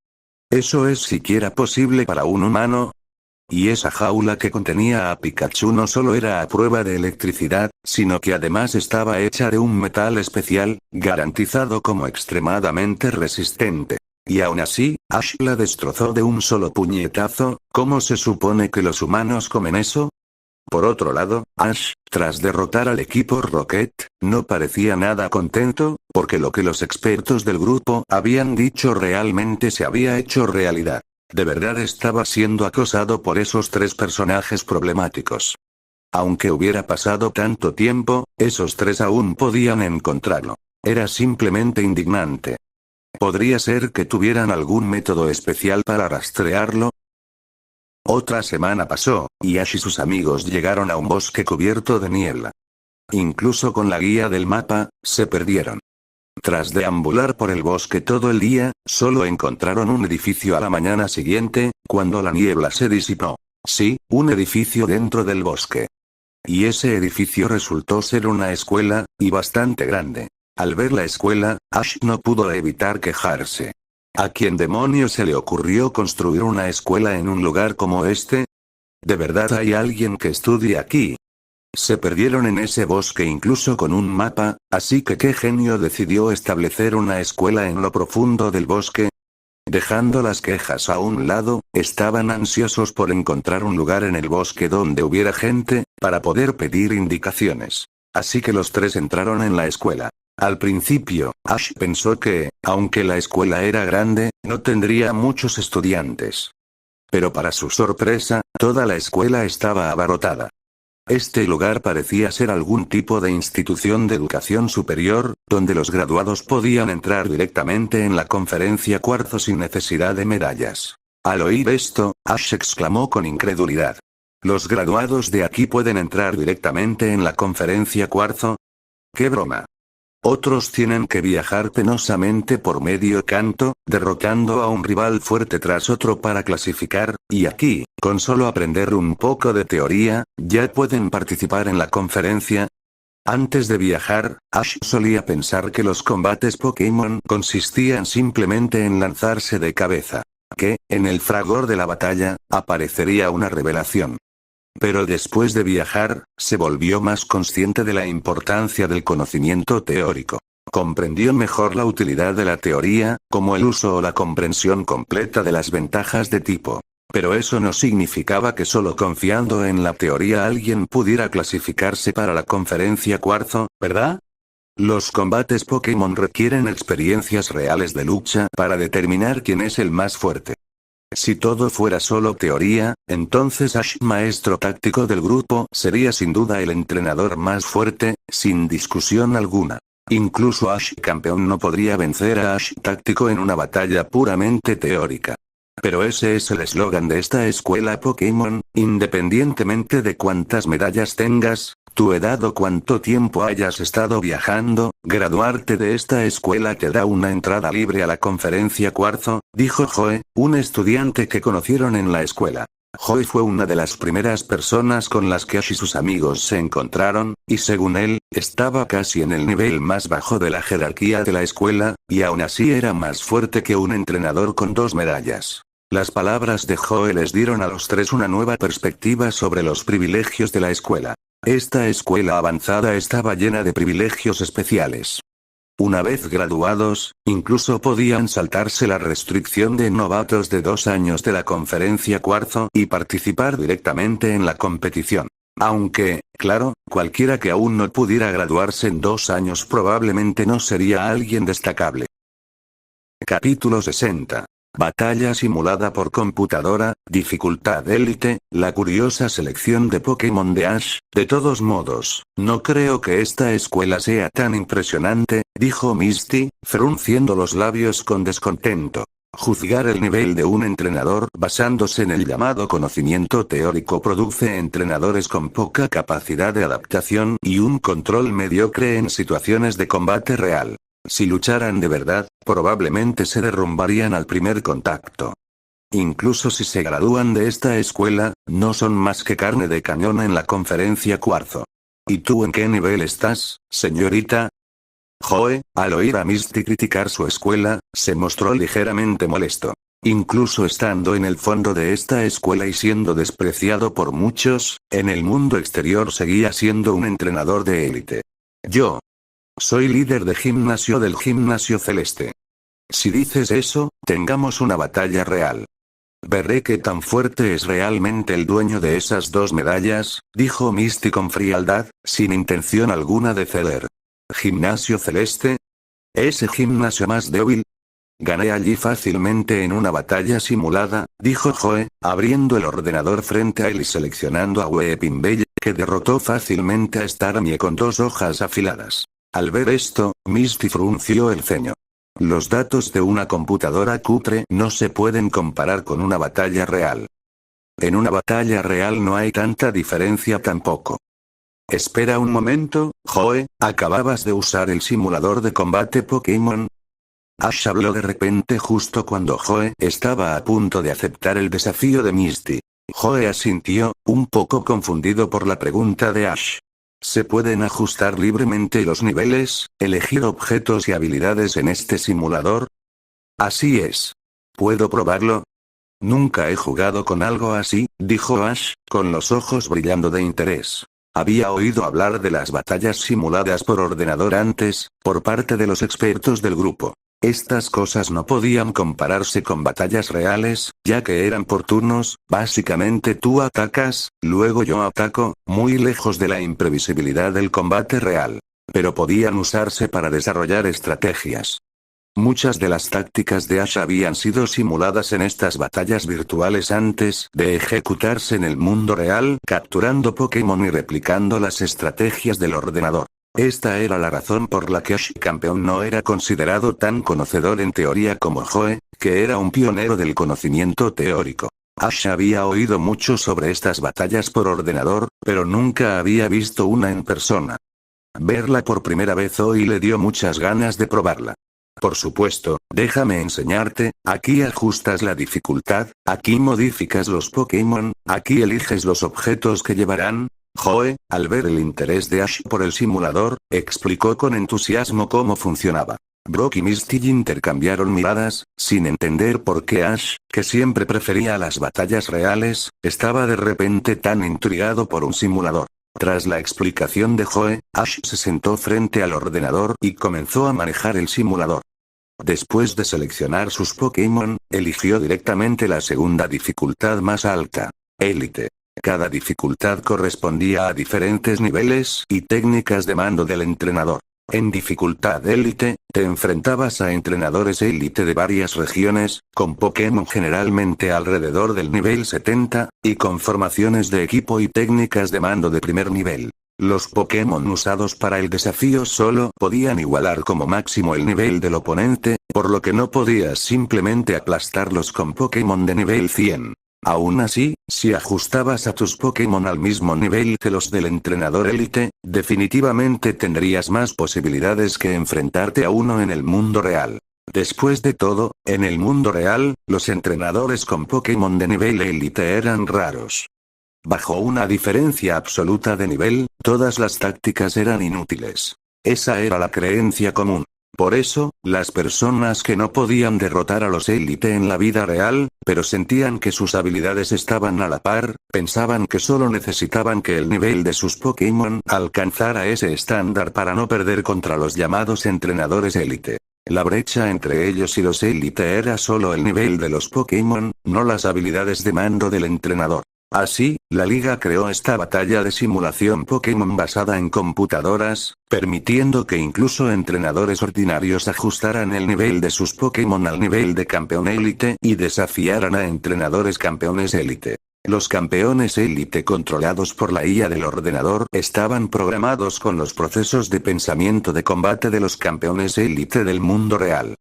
¿Eso es siquiera posible para un humano? Y esa jaula que contenía a Pikachu no solo era a prueba de electricidad, sino que además estaba hecha de un metal especial, garantizado como extremadamente resistente. Y aún así, Ash la destrozó de un solo puñetazo. ¿Cómo se supone que los humanos comen eso? Por otro lado, Ash, tras derrotar al equipo Rocket, no parecía nada contento, porque lo que los expertos del grupo habían dicho realmente se había hecho realidad. De verdad estaba siendo acosado por esos 3 personajes problemáticos. Aunque hubiera pasado tanto tiempo, esos 3 aún podían encontrarlo. Era simplemente indignante. ¿Podría ser que tuvieran algún método especial para rastrearlo? Otra semana pasó, y Ash y sus amigos llegaron a un bosque cubierto de niebla. Incluso con la guía del mapa, se perdieron. Tras deambular por el bosque todo el día, solo encontraron un edificio a la mañana siguiente, cuando la niebla se disipó. Sí, un edificio dentro del bosque. Y ese edificio resultó ser una escuela, y bastante grande. Al ver la escuela, Ash no pudo evitar quejarse. ¿A quién demonios se le ocurrió construir una escuela en un lugar como este? ¿De verdad hay alguien que estudie aquí? Se perdieron en ese bosque incluso con un mapa, así que ¿qué genio decidió establecer una escuela en lo profundo del bosque? Dejando las quejas a un lado, estaban ansiosos por encontrar un lugar en el bosque donde hubiera gente, para poder pedir indicaciones. Así que los 3 entraron en la escuela. Al principio, Ash pensó que, aunque la escuela era grande, no tendría muchos estudiantes. Pero para su sorpresa, toda la escuela estaba abarrotada. Este lugar parecía ser algún tipo de institución de educación superior, donde los graduados podían entrar directamente en la conferencia cuarzo sin necesidad de medallas. Al oír esto, Ash exclamó con incredulidad. ¿Los graduados de aquí pueden entrar directamente en la conferencia cuarzo? ¡Qué broma! Otros tienen que viajar penosamente por medio canto, derrotando a un rival fuerte tras otro para clasificar, y aquí, con solo aprender un poco de teoría, ya pueden participar en la conferencia. Antes de viajar, Ash solía pensar que los combates Pokémon consistían simplemente en lanzarse de cabeza. Que, en el fragor de la batalla, aparecería una revelación. Pero después de viajar, se volvió más consciente de la importancia del conocimiento teórico. Comprendió mejor la utilidad de la teoría, como el uso o la comprensión completa de las ventajas de tipo. Pero eso no significaba que solo confiando en la teoría alguien pudiera clasificarse para la conferencia cuarzo, ¿verdad? Los combates Pokémon requieren experiencias reales de lucha para determinar quién es el más fuerte. Si todo fuera solo teoría, entonces Ash, maestro táctico del grupo, sería sin duda el entrenador más fuerte, sin discusión alguna. Incluso Ash campeón no podría vencer a Ash táctico en una batalla puramente teórica. Pero ese es el eslogan de esta escuela Pokémon: independientemente de cuántas medallas tengas, tu edad o cuánto tiempo hayas estado viajando, graduarte de esta escuela te da una entrada libre a la conferencia cuarzo, dijo Joe, un estudiante que conocieron en la escuela. Joe fue una de las primeras personas con las que Ash y sus amigos se encontraron, y según él, estaba casi en el nivel más bajo de la jerarquía de la escuela, y aún así era más fuerte que un entrenador con 2 medallas. Las palabras de Joe les dieron a los 3 una nueva perspectiva sobre los privilegios de la escuela. Esta escuela avanzada estaba llena de privilegios especiales. Una vez graduados, incluso podían saltarse la restricción de novatos de 2 años de la conferencia cuarzo y participar directamente en la competición. Aunque, claro, cualquiera que aún no pudiera graduarse en 2 años probablemente no sería alguien destacable. Capítulo 60. Batalla simulada por computadora, dificultad élite, la curiosa selección de Pokémon de Ash. De todos modos, no creo que esta escuela sea tan impresionante, dijo Misty, frunciendo los labios con descontento. Juzgar el nivel de un entrenador basándose en el llamado conocimiento teórico produce entrenadores con poca capacidad de adaptación y un control mediocre en situaciones de combate real. Si lucharan de verdad, probablemente se derrumbarían al primer contacto. Incluso si se gradúan de esta escuela, no son más que carne de cañón en la conferencia cuarzo. ¿Y tú en qué nivel estás, señorita? Joe, al oír a Misty criticar su escuela, se mostró ligeramente molesto. Incluso estando en el fondo de esta escuela y siendo despreciado por muchos, en el mundo exterior seguía siendo un entrenador de élite. Yo soy líder de gimnasio del Gimnasio Celeste. Si dices eso, tengamos una batalla real. Veré qué tan fuerte es realmente el dueño de esas 2 medallas, dijo Misty con frialdad, sin intención alguna de ceder. ¿Gimnasio Celeste? ¿Ese gimnasio más débil? Gané allí fácilmente en una batalla simulada, dijo Joe, abriendo el ordenador frente a él y seleccionando a Weeping Bell, que derrotó fácilmente a Starmie con 2 hojas afiladas. Al ver esto, Misty frunció el ceño. Los datos de una computadora cutre no se pueden comparar con una batalla real. En una batalla real no hay tanta diferencia tampoco. Espera un momento, Joe, ¿acababas de usar el simulador de combate Pokémon? Ash habló de repente justo cuando Joe estaba a punto de aceptar el desafío de Misty. Joe asintió, un poco confundido por la pregunta de Ash. ¿Se pueden ajustar libremente los niveles, elegir objetos y habilidades en este simulador? Así es. ¿Puedo probarlo? Nunca he jugado con algo así, dijo Ash, con los ojos brillando de interés. Había oído hablar de las batallas simuladas por ordenador antes, por parte de los expertos del grupo. Estas cosas no podían compararse con batallas reales, ya que eran por turnos, básicamente tú atacas, luego yo ataco, muy lejos de la imprevisibilidad del combate real. Pero podían usarse para desarrollar estrategias. Muchas de las tácticas de Ash habían sido simuladas en estas batallas virtuales antes de ejecutarse en el mundo real, capturando Pokémon y replicando las estrategias del ordenador. Esta era la razón por la que Ash campeón no era considerado tan conocedor en teoría como Joe, que era un pionero del conocimiento teórico. Ash había oído mucho sobre estas batallas por ordenador, pero nunca había visto una en persona. Verla por primera vez hoy le dio muchas ganas de probarla. Por supuesto, déjame enseñarte, aquí ajustas la dificultad, aquí modificas los Pokémon, aquí eliges los objetos que llevarán. Joe, al ver el interés de Ash por el simulador, explicó con entusiasmo cómo funcionaba. Brock y Misty intercambiaron miradas, sin entender por qué Ash, que siempre prefería las batallas reales, estaba de repente tan intrigado por un simulador. Tras la explicación de Joe, Ash se sentó frente al ordenador y comenzó a manejar el simulador. Después de seleccionar sus Pokémon, eligió directamente la segunda dificultad más alta, Élite. Cada dificultad correspondía a diferentes niveles y técnicas de mando del entrenador. En dificultad élite, te enfrentabas a entrenadores élite de varias regiones, con Pokémon generalmente alrededor del nivel 70, y con formaciones de equipo y técnicas de mando de primer nivel. Los Pokémon usados para el desafío solo podían igualar como máximo el nivel del oponente, por lo que no podías simplemente aplastarlos con Pokémon de nivel 100. Aún así, si ajustabas a tus Pokémon al mismo nivel que los del entrenador élite, definitivamente tendrías más posibilidades que enfrentarte a uno en el mundo real. Después de todo, en el mundo real, los entrenadores con Pokémon de nivel élite eran raros. Bajo una diferencia absoluta de nivel, todas las tácticas eran inútiles. Esa era la creencia común. Por eso, las personas que no podían derrotar a los élite en la vida real, pero sentían que sus habilidades estaban a la par, pensaban que solo necesitaban que el nivel de sus Pokémon alcanzara ese estándar para no perder contra los llamados entrenadores élite. La brecha entre ellos y los élite era solo el nivel de los Pokémon, no las habilidades de mando del entrenador. Así, la liga creó esta batalla de simulación Pokémon basada en computadoras, permitiendo que incluso entrenadores ordinarios ajustaran el nivel de sus Pokémon al nivel de campeón élite y desafiaran a entrenadores campeones élite. Los campeones élite controlados por la IA del ordenador estaban programados con los procesos de pensamiento de combate de los campeones élite del mundo real.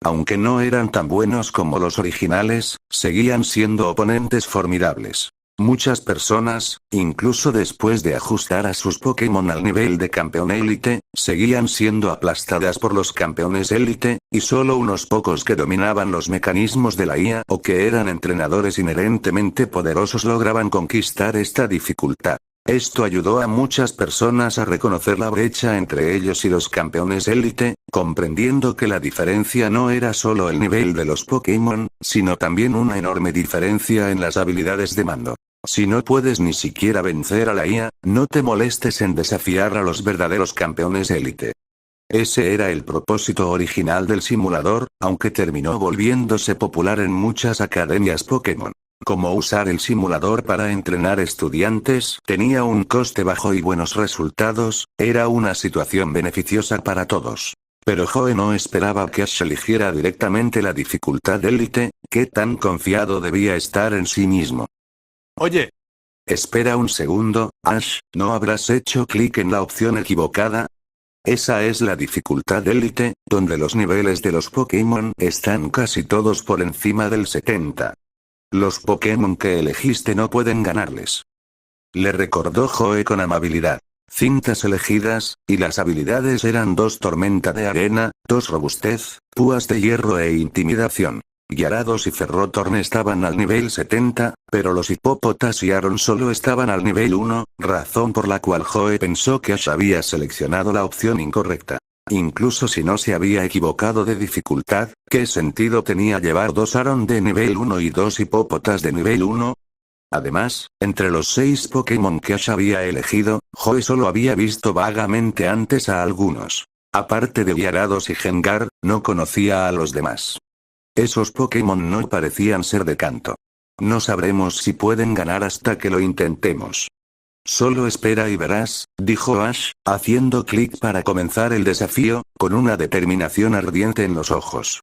Aunque no eran tan buenos como los originales, seguían siendo oponentes formidables. Muchas personas, incluso después de ajustar a sus Pokémon al nivel de campeón élite, seguían siendo aplastadas por los campeones élite, y solo unos pocos que dominaban los mecanismos de la IA o que eran entrenadores inherentemente poderosos lograban conquistar esta dificultad. Esto ayudó a muchas personas a reconocer la brecha entre ellos y los campeones élite, comprendiendo que la diferencia no era solo el nivel de los Pokémon, sino también una enorme diferencia en las habilidades de mando. Si no puedes ni siquiera vencer a la IA, no te molestes en desafiar a los verdaderos campeones élite. Ese era el propósito original del simulador, aunque terminó volviéndose popular en muchas academias Pokémon. Como usar el simulador para entrenar estudiantes tenía un coste bajo y buenos resultados, era una situación beneficiosa para todos. Pero Joe no esperaba que Ash eligiera directamente la dificultad élite, qué tan confiado debía estar en sí mismo. Oye. Espera un segundo, Ash, ¿no habrás hecho clic en la opción equivocada? Esa es la dificultad élite, donde los niveles de los Pokémon están casi todos por encima del 70. Los Pokémon que elegiste no pueden ganarles. Le recordó Joe con amabilidad. Cintas elegidas, y las habilidades eran 2 tormenta de arena, 2 robustez, púas de hierro e intimidación. Gyarados y Ferrothorn estaban al nivel 70, pero los Hippopotas y Aron solo estaban al nivel 1, razón por la cual Joe pensó que Ash había seleccionado la opción incorrecta. Incluso si no se había equivocado de dificultad, ¿qué sentido tenía llevar 2 Aron de nivel 1 y 2 Hippopotas de nivel 1? Además, entre los 6 Pokémon que Ash había elegido, Joe solo había visto vagamente antes a algunos. Aparte de Gyarados y Gengar, no conocía a los demás. Esos Pokémon no parecían ser de canto. No sabremos si pueden ganar hasta que lo intentemos. Solo espera y verás, dijo Ash, haciendo clic para comenzar el desafío, con una determinación ardiente en los ojos.